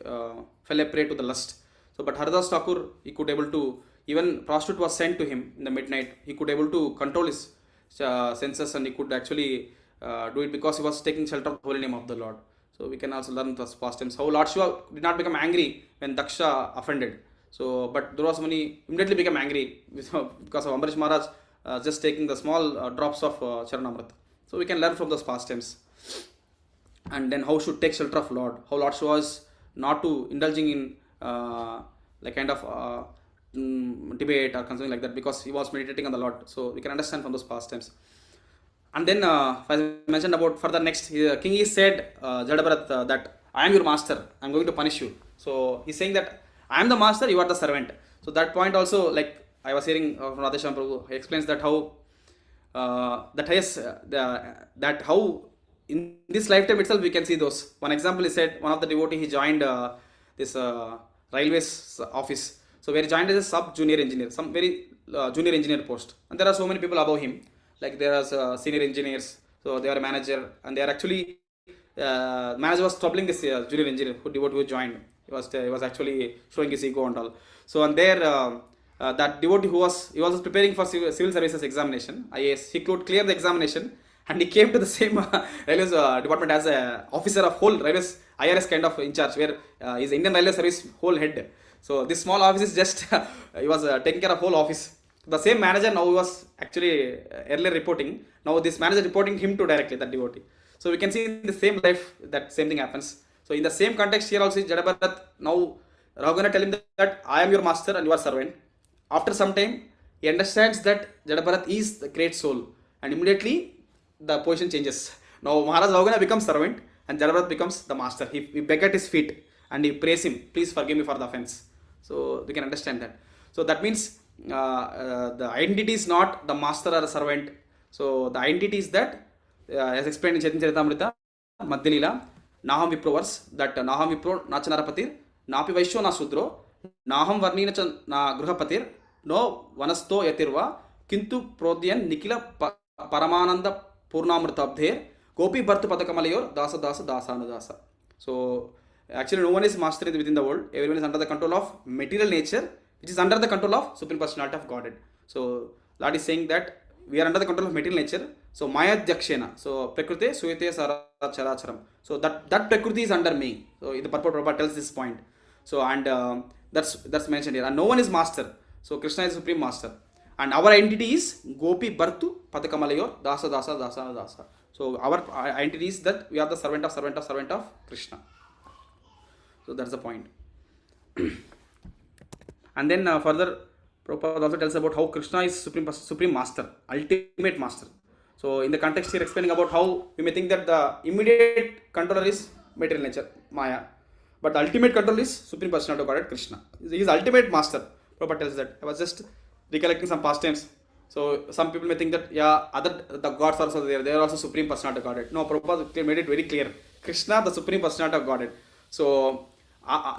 fell a prey to the lust. So but Haridas Thakur, he could able to, even prostitute was sent to him in the midnight, he could able to control his senses, and he could actually do it because he was taking shelter of the holy name of the Lord. So we can also learn those past times how Lord Shiva did not become angry when Daksha offended. So but Durvasmuni immediately became angry because of Ambarish Maharaj just taking the small drops of Charanamrita. So we can learn from those past times. And then how should take shelter of Lord, how Lord Shiva is not to indulging in like kind of debate or something like that, because he was meditating on the Lord. So we can understand from those past times. And then as I mentioned about further next, king is said Jadabharat that I am your master, I am going to punish you. So he's saying that I am the master, you are the servant. So that point also, like I was hearing from Radhesham Prabhu, he explains that how that how in this lifetime itself we can see those. One example is said, one of the devotee, he joined this railways office. So where he joined as a sub junior engineer, some very junior engineer post, and there are so many people above him, like there are senior engineers, so they are a manager, and they are actually manager was troubling this junior engineer who joined. He was actually showing his ego and all. So and there that devotee he was preparing for civil services examination, IAS, he could clear the examination, and he came to the same railways department as a officer of whole railways IRS kind of in charge, where is Indian Railway Service whole head. So this small office is just he was taking care of whole office. The same manager now was actually earlier reporting. Now this manager reporting him to directly, that devotee. So we can see in the same life that same thing happens. So in the same context here also, Jadabharat, now Raghunatha tell him that I am your master and you are servant. After some time, he understands that Jadabharat is the great soul, and immediately the position changes. Now Maharaj Raghunatha becomes servant and Jadabharat becomes the master. He begs at his feet and he prays him, please forgive me for the offense. So we can understand that. So that means the identity is not the master or the servant. So the identity is that, as explained in Chaitanya Charitamrita, Madhyalila, Naham Vipro verse, that Naham Vipro Nachanarapatir, Napi Vaishyo Na Sudro, Naham Varnina Na Gruhapatir, No Vanasto Yatirva, Kintu Prodyan Nikila Paramananda Purnamritabdher, Gopi Bhartu Padakamalayur, Dasa Dasa Dasana Dasa. So actually no one is master within the world. Everyone is under the control of material nature, which is under the control of Supreme Personality of Godhead. So Lord is saying that we are under the control of material nature. So Maya Dhyakshena. So Prakriti Suyate Characharam. So that Prakriti is under me. So the purport Prabhupada tells this point. So and that's mentioned here. And no one is master. So Krishna is Supreme Master. And our identity is Gopi Bhartu Padakamalayur Dasa Dasa Dasa Dasa. So our identity is that we are the servant of Krishna. So that's the point. And then further, Prabhupada also tells about how Krishna is Supreme Master, ultimate Master. So in the context here, explaining about how we may think that the immediate controller is material nature, Maya, but the ultimate controller is Supreme Personality of Godhead, Krishna. He is ultimate Master. Prabhupada tells that. I was just recollecting some past times. So some people may think that the gods are also there. They are also Supreme Personality of Godhead. No, Prabhupada made it very clear. Krishna, the Supreme Personality of Godhead. So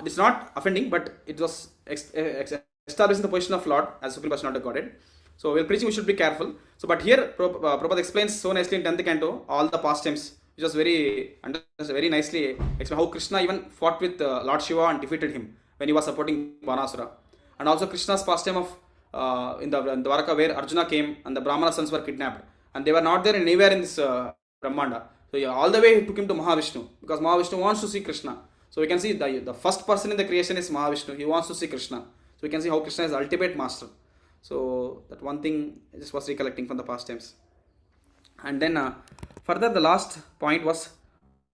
it's not offending, but it was establishing the position of Lord as Supreme Personality of Godhead. So while preaching, we should be careful. So but here Prabhupada explains so nicely in 10th canto all the past times, which was very nicely explained how Krishna even fought with Lord Shiva and defeated him when he was supporting Banasura. And also Krishna's pastime of in Dwaraka, where Arjuna came and the Brahmana sons were kidnapped, and they were not there anywhere in this Brahmanda. So all the way he took him to Mahavishnu, because Mahavishnu wants to see Krishna. So we can see the first person in the creation is Mahavishnu. He wants to see Krishna. So we can see how Krishna is the ultimate master. So that one thing I just was recollecting from the past times. And then further, the last point was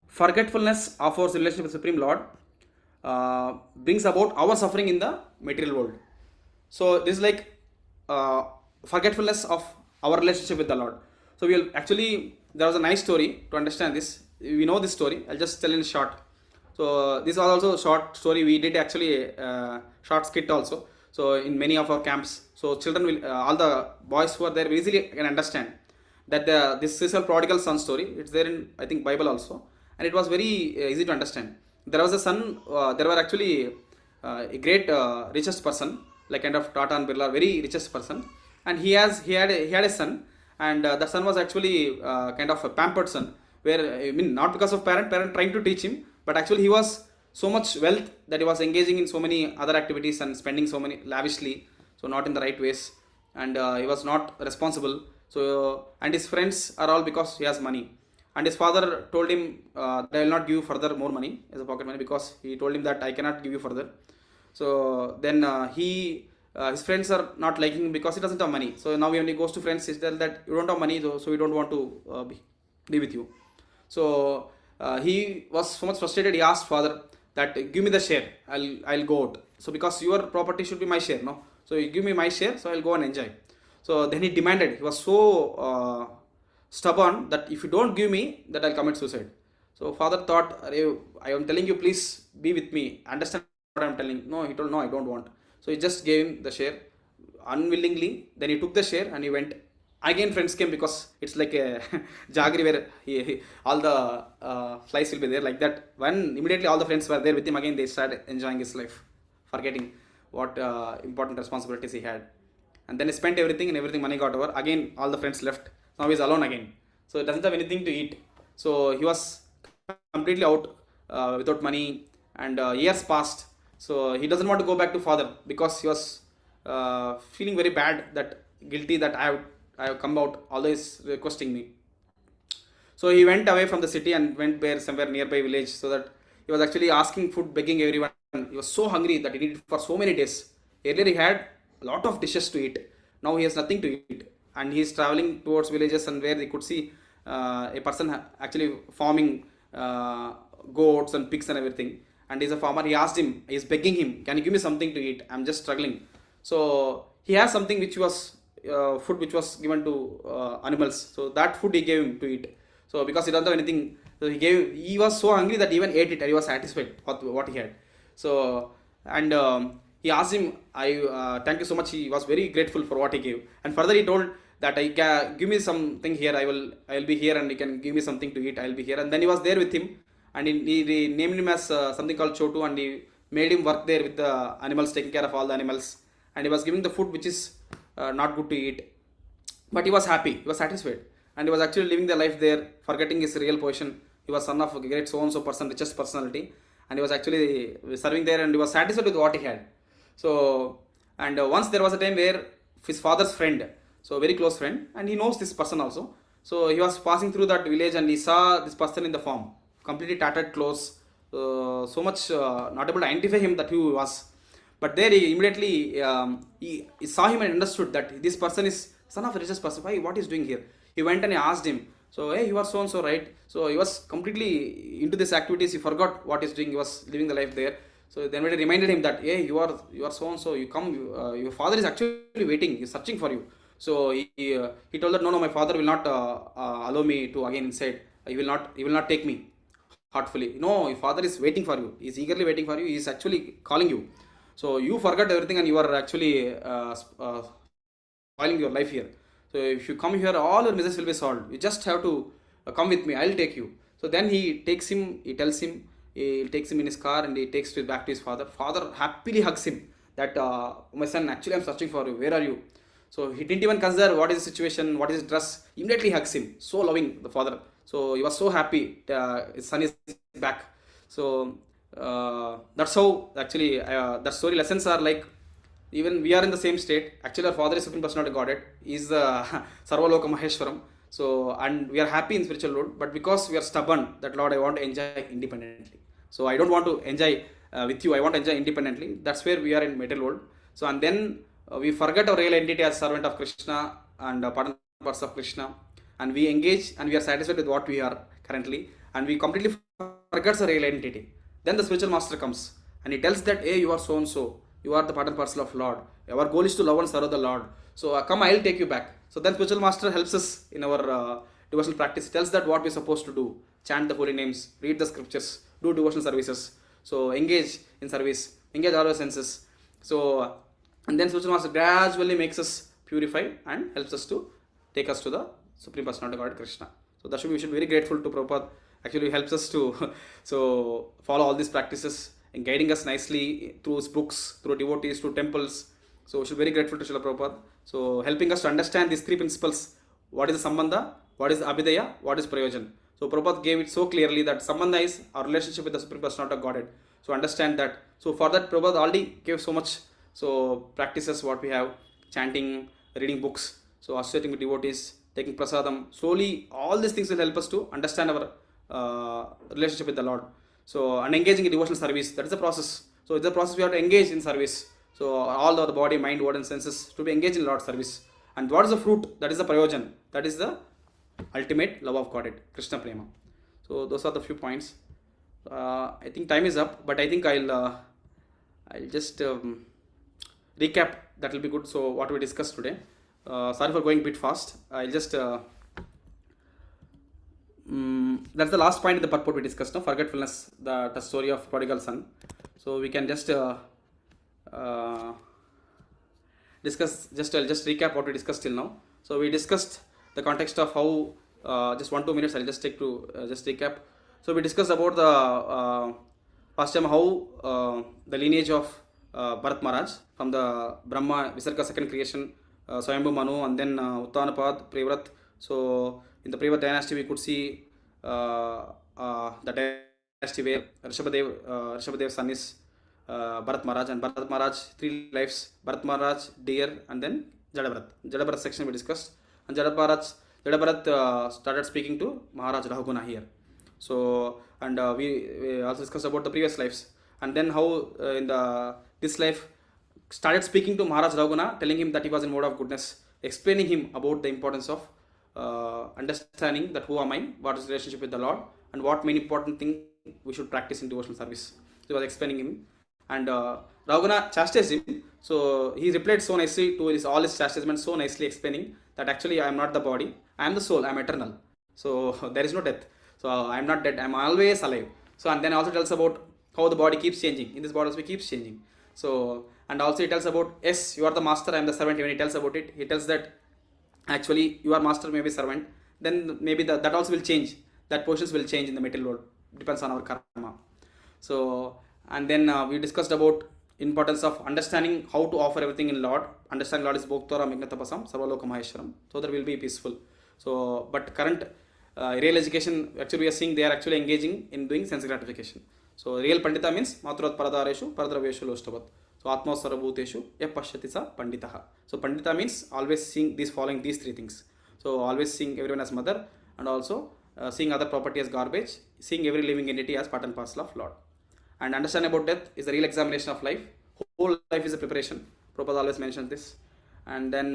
forgetfulness of our relationship with Supreme Lord brings about our suffering in the material world. So this is like forgetfulness of our relationship with the Lord. So we'll actually, there was a nice story to understand this. We know this story. I'll just tell in short. So this was also a short story. We did actually a short skit also. So in many of our camps, so children will, all the boys who are there will easily can understand that this is a prodigal son story. It's there in, I think, Bible also, and it was very easy to understand. There was a son. There were actually a great richest person, like kind of Tata and Birla, very richest person, and he had a son, and the son was actually kind of a pampered son, where I mean not because of parent trying to teach him, but actually he was so much wealth that he was engaging in so many other activities and spending so many lavishly, so not in the right ways, and he was not responsible. So and his friends are all because he has money, and his father told him that I will not give you further more money as a pocket money, because he told him that I cannot give you further. So then his friends are not liking him because he doesn't have money. So now when he goes to friends, he tells that you don't have money, so we don't want to be with you. So he was so much frustrated. He asked father that give me the share. I'll go out. So because your property should be my share, no. So you give me my share, so I'll go and enjoy. So then he demanded. He was so stubborn that if you don't give me, that I'll commit suicide. So father thought, I am telling you, please be with me. Understand what I'm telling. No, he told, no, I don't want. So he just gave him the share unwillingly. Then he took the share and he went. Again friends came, because it's like a jaggery where all the flies will be there like that. When immediately all the friends were there with him, again they started enjoying his life, forgetting what important responsibilities he had. And then he spent everything, and everything money got over. Again all the friends left. Now he's alone again. So he doesn't have anything to eat. So he was completely out without money, and years passed. So he doesn't want to go back to father, because he was feeling very bad, that guilty that I have come out, although he's requesting me. So he went away from the city and went there somewhere nearby village, so that he was actually asking food, begging everyone. He was so hungry that he needed for so many days. Earlier he had a lot of dishes to eat. Now he has nothing to eat, and he is traveling towards villages, and where he could see a person actually farming goats and pigs and everything. And he's a farmer. He asked him, he's begging him, can you give me something to eat? I'm just struggling. So he has something which was food which was given to animals. So that food he gave him to eat. So because he doesn't have anything, so he was so hungry that he even ate it, and he was satisfied with what he had. So and he asked him, I thank you so much. He was very grateful for what he gave. And further he told that give me something here. I will be here, and you can give me something to eat. I'll be here. And then he was there with him, and he named him as something called Chotu, and he made him work there with the animals, taking care of all the animals, and he was giving the food which is not good to eat. But he was happy, he was satisfied, and he was actually living the life there, forgetting his real position. He was son of a great so and so person, richest personality, and he was actually serving there, and he was satisfied with what he had. So and once there was a time where his father's friend, so very close friend, and he knows this person also. So he was passing through that village, and he saw this person in the farm, completely tattered clothes, so much not able to identify him that who he was. But there he immediately he saw him and understood that this person is son of a richest person. Why? What is doing here? He went and he asked him. So hey, you are so and so, right? So he was completely into these activities. He forgot what he's doing. He was living the life there. So then he reminded him that hey, you are so and so. You come. Your father is actually waiting. He's searching for you. So he told that no, my father will not allow me to again inside. He will not take me heartfully. No, your father is waiting for you. He's eagerly waiting for you. He's actually calling you. So you forgot everything, and you are actually spoiling your life here. So if you come here, all your miseries will be solved. You just have to come with me. I'll take you. So then he takes him. He tells him. He takes him in his car, and he takes it back to his father. Father happily hugs him. That my son, actually I'm searching for you. Where are you? So he didn't even consider what is the situation, what is his dress. Immediately hugs him. So loving, the father. So he was so happy. His son is back. So that's how actually the story lessons are like. Even we are in the same state. Actually, our father is Supreme Personality Godhead. He is Sarvaloka Maheshwaram. So and we are happy in spiritual world, but because we are stubborn, that Lord, I want to enjoy independently. So I don't want to enjoy with you. I want to enjoy independently. That's where we are in material world. So and then we forget our real identity as servant of Krishna and parts of Krishna, and we engage and we are satisfied with what we are currently, and we completely forget our real identity. Then the spiritual master comes and he tells that hey, you are so and so. you are the part and parcel of Lord. Our goal is to love and serve the Lord. So come, I'll take you back. So then spiritual master helps us in our devotional practice. He tells that what we're supposed to do: chant the holy names, read the scriptures, do devotional services. So engage in service, engage all our senses. So and then spiritual master gradually makes us purify and helps us to take us to the Supreme Personality of God, Krishna. So that we should be very grateful to Prabhupada. Actually, he helps us to so follow all these practices and guiding us nicely through his books, through devotees, through temples. So we should be very grateful to Srila Prabhupada. So helping us to understand these three principles: what is the Sambandha, what is the Abhidaya, what is Prayojan. So Prabhupada gave it so clearly that Sambandha is our relationship with the Supreme Personality of Godhead. So understand that. So for that, Prabhupada already gave so much. So practices what we have: chanting, reading books, so associating with devotees, taking prasadam. Slowly, all these things will help us to understand our relationship with the Lord. So and engaging in devotional service, that is the process. So it's a process we have to engage in service. So all the body, mind, word and senses to be engaged in Lord service. And what is the fruit? That is the prayojan. That is the ultimate love of Godhead, Krishna Prema. So those are the few points. I think time is up, but I think I'll just recap. That will be good. So what we discussed today. Sorry for going a bit fast. I'll just that's the last point in the purport we discussed. No, forgetfulness, the story of prodigal son. So we can just discuss. I'll just recap what we discussed till now. So we discussed the context of how just 1-2 minutes. I'll just take to just recap. So we discussed about the past time how the lineage of Bharat Maharaj from the Brahma Visarga second creation, Swayambhu Manu, and then Uttanapad, Prevrat. So in the Prevrat dynasty we could see the dynasty where Rishabhadev's son is Bharat Maharaj, and Bharat Maharaj 3 lives: Bharat Maharaj, Deer, and then Jadabharat. Jadabharat section we discussed, and Jadabharat started speaking to Maharaj Rahuguna here. So and we also discussed about the previous lives, and then how in this life started speaking to Maharaj Rahuguna, telling him that he was in mode of goodness, explaining him about the importance of understanding that who am I, what is the relationship with the Lord, and what main important thing we should practice in devotional service. So he was explaining him, and Rahuguna chastised him. So he replied so nicely to all his chastisement, so nicely explaining that actually I am not the body, I am the soul, I am eternal. So there is no death. So I am not dead, I am always alive. So and then also tells about how the body keeps changing. In this body also keeps changing. So and also he tells about, yes, you are the master, I am the servant. When he tells about it, he tells that actually you are master, maybe servant. Then maybe that also will change. That portions will change in the material world. Depends on our karma. So and then we discussed about importance of understanding how to offer everything in Lord. Understanding Lord is Bhoktora Mignatapasam Sarvaloka Maheshwaram. So that will be peaceful. So but current real education, actually we are seeing they are actually engaging in doing sense gratification. So real Pandita means Matruvat Paradareshu Paradraveshu Loshtavat. So Atma Sarabhuteshu Yapashyati Sa Panditaha. So Pandita means always seeing following these 3 things. So always seeing everyone as mother, and also seeing other property as garbage, seeing every living entity as part and parcel of Lord. And understanding about death is the real examination of life. Whole life is a preparation. Prabhupada always mentions this. And then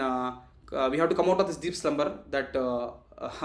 we have to come out of this deep slumber that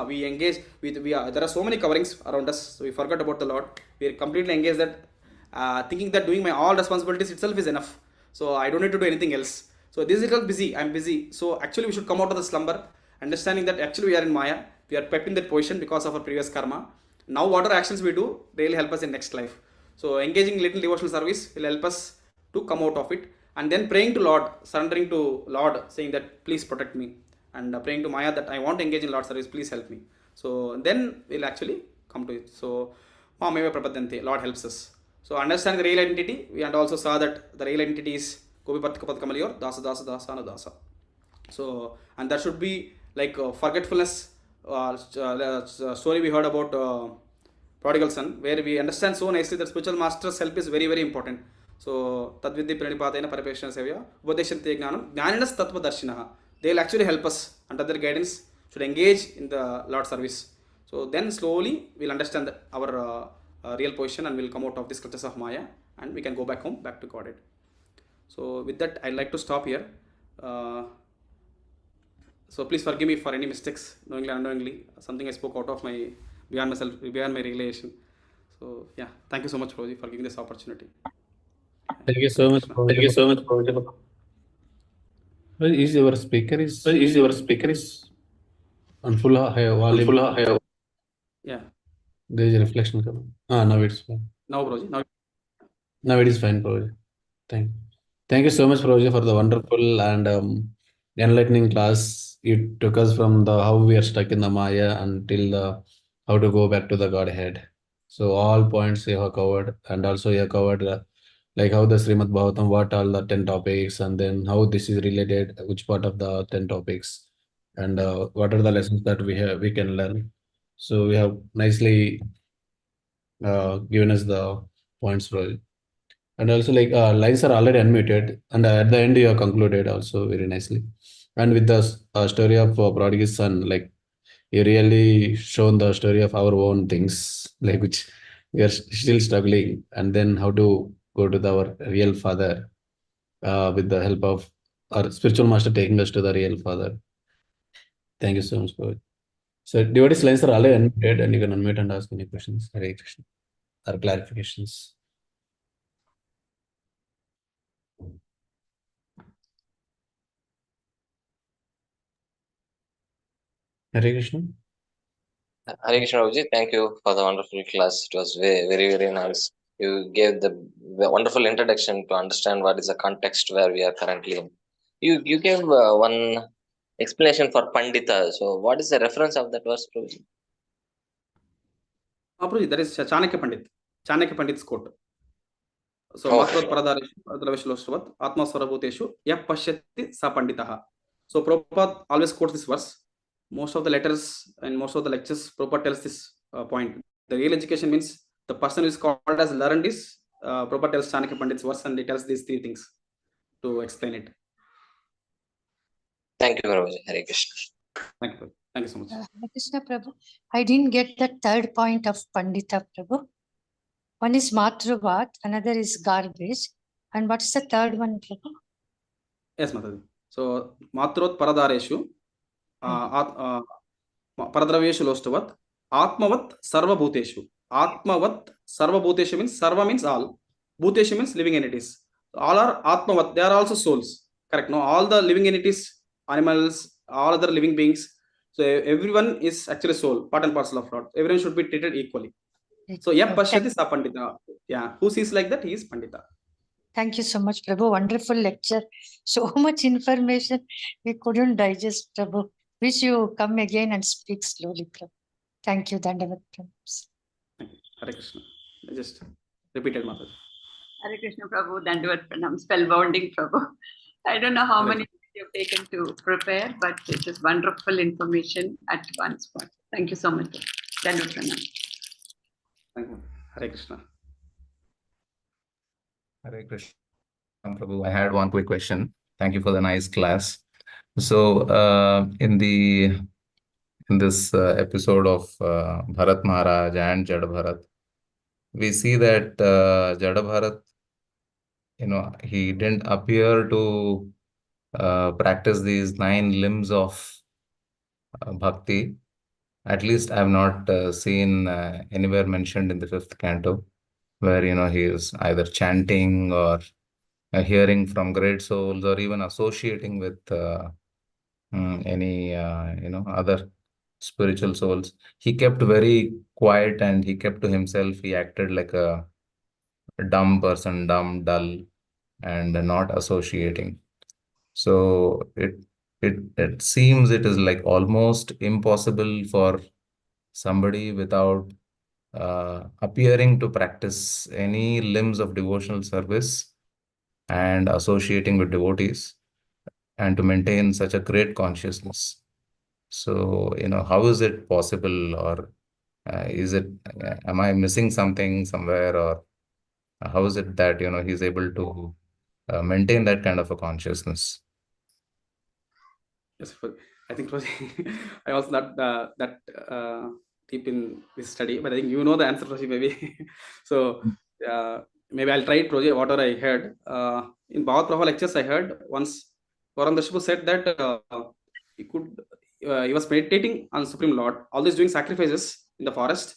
we engage with. There are so many coverings around us, so we forgot about the Lord. We are completely engaged that thinking that doing my all responsibilities itself is enough. So I don't need to do anything else. So this is itself busy. I'm busy. So actually we should come out of the slumber, understanding that actually we are in Maya. We are kept in that position because of our previous karma. Now whatever actions we do really help us in next life. So engaging little devotional service will help us to come out of it, and then praying to Lord, surrendering to Lord, saying that please protect me, and praying to Maya that I want to engage in Lord service, please help me. So then we'll actually come to it. So Mameva Prapadante, Lord helps us. So understanding the real identity, we and also saw that the real identity is Gopi Patka Padkamaliyor, Dasa Dasa Dasa Anu Dasa. So and that should be like forgetfulness story we heard about prodigal son, where we understand so nicely that spiritual master's help is very, very important. So Tadvidhi Pranipatena Parapeshana Sevaya, Ubodeshante Gnanam, Gnaninas Tattva Darshinaha. They will actually help us under their guidance, should engage in the Lord service. So then slowly we'll understand our real position, and we'll come out of this clutches of Maya, and we can go back home, back to Godhead. So with that, I'd like to stop here. So please forgive me for any mistakes, knowingly or unknowingly, something I spoke out of my beyond my realization. So yeah, thank you so much, Prabhuji, for giving this opportunity. Thank you so much. Thank you so much. Is your speaker on full high volume? Full high. Yeah. There is a reflection coming. Now it's fine. Now, Prabhuji. Now it is fine, Prabhu. Thank you so much, Prabhu, for the wonderful and enlightening class. You took us from the how we are stuck in the Maya until the how to go back to the Godhead. So all points you have covered, and also you have covered like how the Srimad Bhagavatam, what all the 10 topics, and then how this is related, which part of the 10 topics, and what are the lessons that we can learn. So we have nicely given us the points, Prabhu. And also, like lines are already unmuted, and at the end you have concluded also very nicely. And with the story of prodigal son, like you really shown the story of our own things, like which we are still struggling, and then how to go to our real father with the help of our spiritual master taking us to the real father. Thank you so much for it. So devotees lines are already unmuted, and you can unmute and ask any questions, Hare Krishna, or clarifications. Hare Krishna. Hare Krishna Prabhuji, thank you for the wonderful class. It was very, very, very nice. You gave the wonderful introduction to understand what is the context where we are currently in. You gave one explanation for Pandita. So, what is the reference of that verse, Prabhuji? Prabhuji, that is Chanakya Pandit. Chanakya Pandit's quote. So, Okay. Matvat Paradareshu, Atma Sarabhuteshu, Yap Pashyati Sa Panditaha. So, Prabhupada always quotes this verse. Most of the letters and most of the lectures, Prabhupada tells this point. The real education means the person who is called as learned is, Prabhupada tells Chanakya Pandit's verse and he tells these three things to explain it. Thank you, Prabhuji. Hare Krishna. Thank you. Thank you so much. Hare Krishna Prabhu. I didn't get the third point of Pandita Prabhu. One is Matruvat, another is garbage. And what's the third one, Prabhu? Yes, Mataji. So, Matrot Paradareshu, Paradraveshu Lostavat, Atmavat Sarva Bhuteshu. Atmavat Sarva Bhuteshu means Sarva means all. Bhuteshu means living entities. All are Atmavat, they are also souls. Correct. No, all the living entities, animals, all other living beings. So everyone is actually soul, part and parcel of Lord. Everyone should be treated equally. So, Yap Pashyati Sa Pandita. Yeah, who sees like that, he is Pandita. Thank you so much, Prabhu. Wonderful lecture. So much information we couldn't digest, Prabhu. Wish you come again and speak slowly, Prabhu. Thank you, Dandavat Prabhu. Thank you. Hare Krishna. I just repeated, Mataji. Hare Krishna Prabhu, Dandavat Pranam, spellbounding Prabhu. I don't know how many days you've taken to prepare, but it is wonderful information at one spot. Thank you so much. Dandavat Pranam. Thank you. Hare Krishna. Hare Krishna, Prabhu. I had one quick question. Thank you for the nice class. So, in this episode of Bharat Maharaj and Jada Bharat, we see that Jada Bharat, he didn't appear to practice these 9 limbs of bhakti. At least I have not seen anywhere mentioned in the 5th canto, where he is either chanting or hearing from great souls or even associating with any other spiritual souls. He kept very quiet and he kept to himself. He acted like a dumb person, dumb, dull, and not associating. So it seems it is like almost impossible for somebody without appearing to practice any limbs of devotional service and associating with devotees and to maintain such a great consciousness. So, how is it possible, or am I missing something somewhere, or how is it that, he's able to maintain that kind of a consciousness? Yes, I think I was not that deep in this study, but I think you know the answer, Prachi, maybe. So maybe I'll try it, Prachi, whatever I heard. In Bhagavad Prabhu lectures, I heard once Varandashipu said that he was meditating on Supreme Lord, always doing sacrifices in the forest.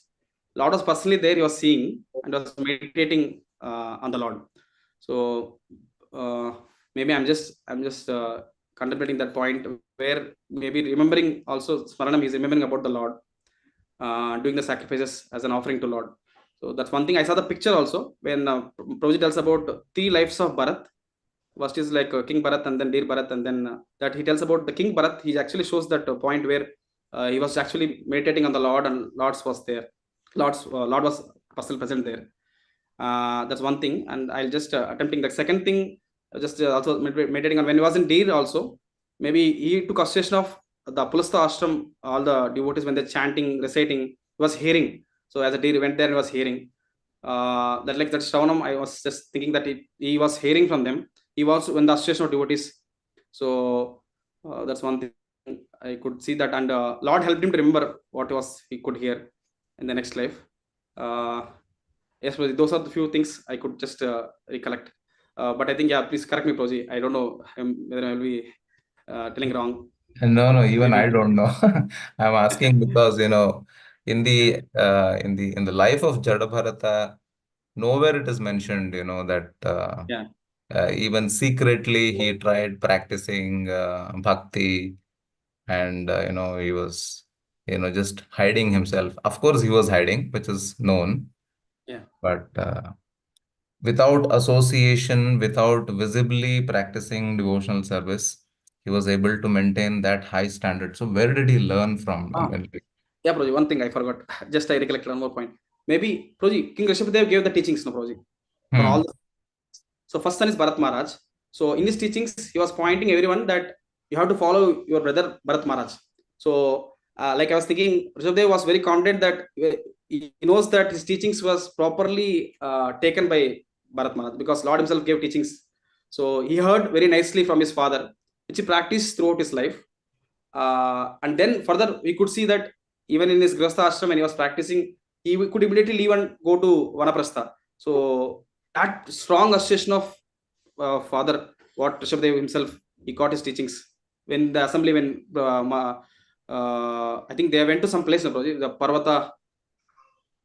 Lord was personally there, he was seeing and was meditating on the Lord. So maybe I'm just contemplating that point where maybe remembering also Smaranam, he's remembering about the Lord, doing the sacrifices as an offering to Lord. So that's one thing. I saw the picture also when Prabhuji tells about 3 lives of Bharat. First is like King Bharat and then Dear Bharat, and then that he tells about the King Bharat. He actually shows that point where he was actually meditating on the Lord and Lord's was there. Lord was personally present there. That's one thing, and I'll just attempting the second thing. Just also meditating on when he was in Deer also. Maybe he took association of the Pulastha ashram. All the devotees when they're chanting, reciting, he was hearing. So as a Deer went there, he was hearing. That like that Shravanam, I was just thinking that he was hearing from them. He was in the association of devotees. So that's one thing I could see that, and Lord helped him to remember what was he could hear in the next life. Yes, Prabhuji, those are the few things I could just recollect. But I think, yeah, please correct me, Prabhuji. I don't know whether I will be telling wrong. No, even Maybe. I don't know. I'm asking because, in the in the life of Jadabharata, nowhere it is mentioned, that Yeah. even secretly he tried practicing bhakti, and he was just hiding himself. Of course, he was hiding, which is known, Yeah. but without association, without visibly practicing devotional service, he was able to maintain that high standard. So where did he learn from? I Ah, mean, yeah, Prabhuji, one thing I forgot. Just I recollected one more point. Maybe, Prabhuji, King Rishabhadev gave the teachings, no, Prabhuji, for all hmm, the. So first son is Bharat Maharaj. So in his teachings, he was pointing everyone that you have to follow your brother Bharat Maharaj. So like I was thinking, Rishabhadev was very confident that he knows that his teachings was properly taken by Bharat Maharaj, because Lord himself gave teachings. So he heard very nicely from his father, which he practiced throughout his life. And then further, we could see that even in his Grihastha ashram, when he was practicing, he could immediately leave and go to Vanaprastha. So that strong association of father, what Rishabhadev himself, he got his teachings. When the assembly, when I think they went to some place, no, the Parvata,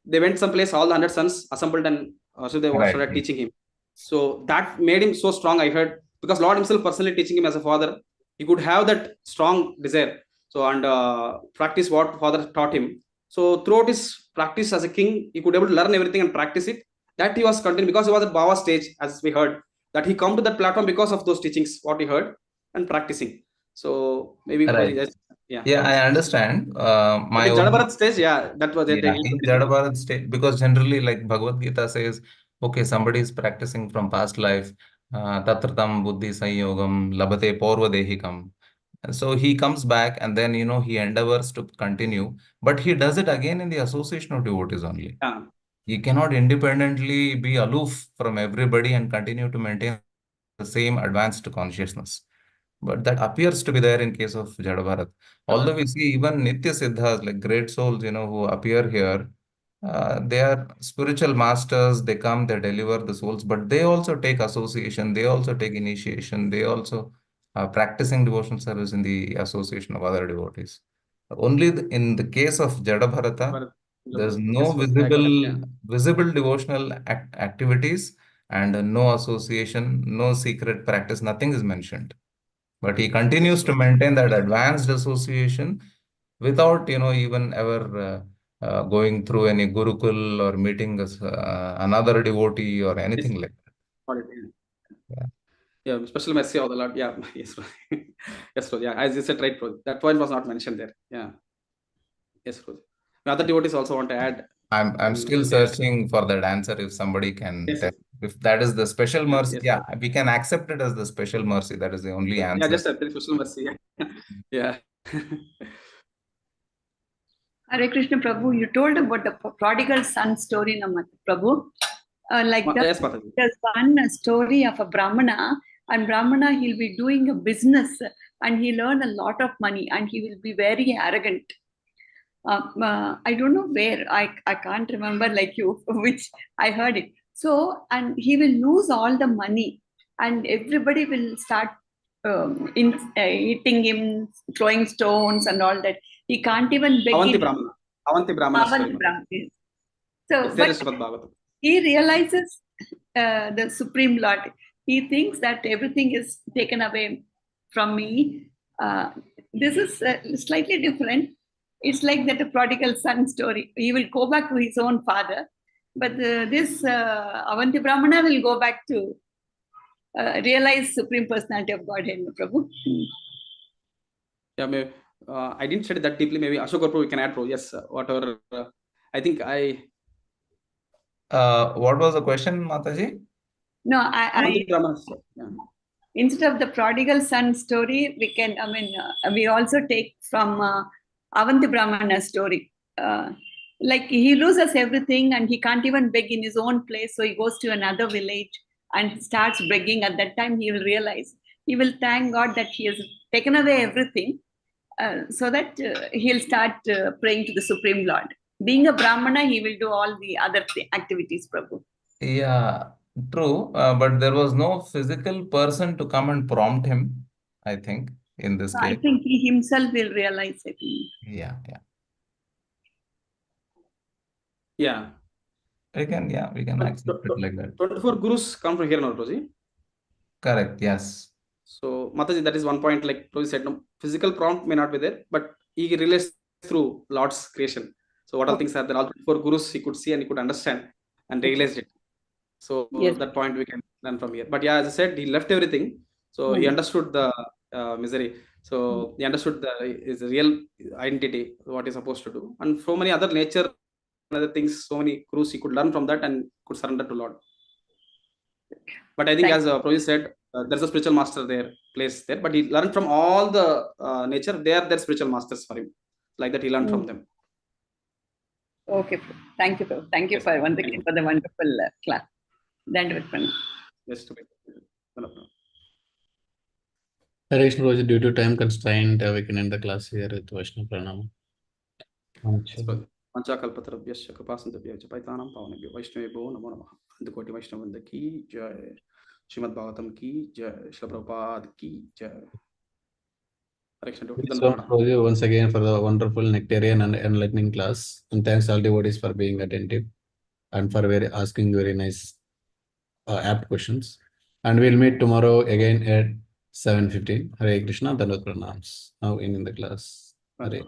they went someplace, all the 100 sons assembled, and Rishabhadev right. started teaching him. So that made him so strong, I heard, because Lord himself personally teaching him as a father, he could have that strong desire. So, and practice what father taught him. So throughout his practice as a king, he could able to learn everything and practice it. That he was continuing, because he was at Baba stage, as we heard, that he come to that platform because of those teachings, what he heard and practicing. So maybe Right. yeah. Yeah, I understand. But My in own, Jadabharat stage, yeah, that was it. yeah, in Jada Bharat state, because generally, like Bhagavad Gita says, okay, somebody is practicing from past life, tatratam buddhi sanyogam labate porva dehikam. And so he comes back, and then, he endeavors to continue, but he does it again in the association of devotees only. Yeah. He cannot independently be aloof from everybody and continue to maintain the same advanced consciousness. But that appears to be there in case of Jada. Although we see even Nitya Siddhas, like great souls, who appear here, they are spiritual masters. They come, they deliver the souls, but they also take association. They also take initiation. They also practicing devotional service in the association of other devotees. Only in the case of Jada Bharata, there's no Yes, I got it. Yeah. visible devotional activities, and no association, no secret practice. Nothing is mentioned. But he Yes, continues to maintain that advanced association without, even ever going through any gurukul or meeting another devotee or yes, anything like got it. that. Yeah, special mercy of the Lord. Yeah, yes, bro. Yes, bro. Yeah, as you said, right, bro. That point was not mentioned there. Yeah, yes, bro. Other devotees also want to add. I'm Then still they add. searching for that answer. If somebody can Yes, tell, yes, if that is the special yeah, mercy, yes, yeah, bro. we can accept it as the special mercy. That is the only Yeah, answer. just a special mercy. Yeah, yeah. Hare Krishna Prabhu, you told about the prodigal son story, Prabhu. Like that, Yes, Mataji. there's one story of a Brahmana, and Brahmana, he'll be doing a business and he'll earn a lot of money and he will be very arrogant. I don't know where, I can't remember like you, which I heard it. So, and he will lose all the money and everybody will start hitting him, throwing stones and all that. He can't even beg Avanti it. Brahmana. Avanti Brahmana story, Pavan Mataji. Brahmin. So, Yes, there but is Srimad Bhagavatam. he realizes the Supreme Lord. He thinks that everything is taken away from me. This is slightly different. It's like that a prodigal son story. He will go back to his own father, but this Avanti Brahmana will go back to realize Supreme Personality of Godhead, Prabhu. Yeah, maybe, I didn't study that deeply. Maybe Ashok or Prabhu, we can add, Prabhu. Yes, whatever. I think I. What was the question, Mataji? No, Avanti Brahmana, yeah. Instead of the prodigal son story, we also take from Avanti Brahmana story. Like he loses everything and he can't even beg in his own place. So he goes to another village and starts begging. At that time, he will realize, he will thank God that he has taken away everything, so that he'll start praying to the Supreme Lord. Being a Brahmana, he will do all the other activities, Prabhu. Yeah, true. But there was no physical person to come and prompt him, I think, in this I case. think he himself will realize it. Yeah. Yeah. We can accept it like that. 24 gurus come from here now, Prabhuji. Correct, yes. So, Mataji, that is one point. Like Prabhu said, no, physical prompt may not be there, but he relates through Lord's creation. So, what all things are there? All 24 gurus he could see and he could understand and realized it. So, Yes. that point we can learn from here. But yeah, as I said, he left everything. So, he understood the misery. So, he understood his real identity, what he's supposed to do. And so many other nature, other things, so many gurus he could learn from that and could surrender to Lord. But I think, as Prabhu said, there's a spiritual master there, place there. But he learned from all the nature. They are their spiritual masters for him. Like that, he learned from them. Okay, thank you, Prabhu. Thank you for once again for the wonderful class. Yes, to be. Hare Krishna, Prabhuji, due to time constraint, we can end the class here with Vaishnava Pranam. पंचाकल्पतरुभ्यश्च कृपासिन्धुभ्यश्च पतितानां पावनेभ्यो वैष्णवेभ्यो नमो नमः। अनंतकोटि वैष्णववृंद की जय। श्रीमद् भागवतम की जय। श्रील प्रभुपाद की जय। Once again for the wonderful nectarian and enlightening class, and thanks all devotees for being attentive and for asking very nice apt questions. And we'll meet tomorrow again at 7:15. Hare Krishna, Dandavat Pranams. Now in the class. Hare.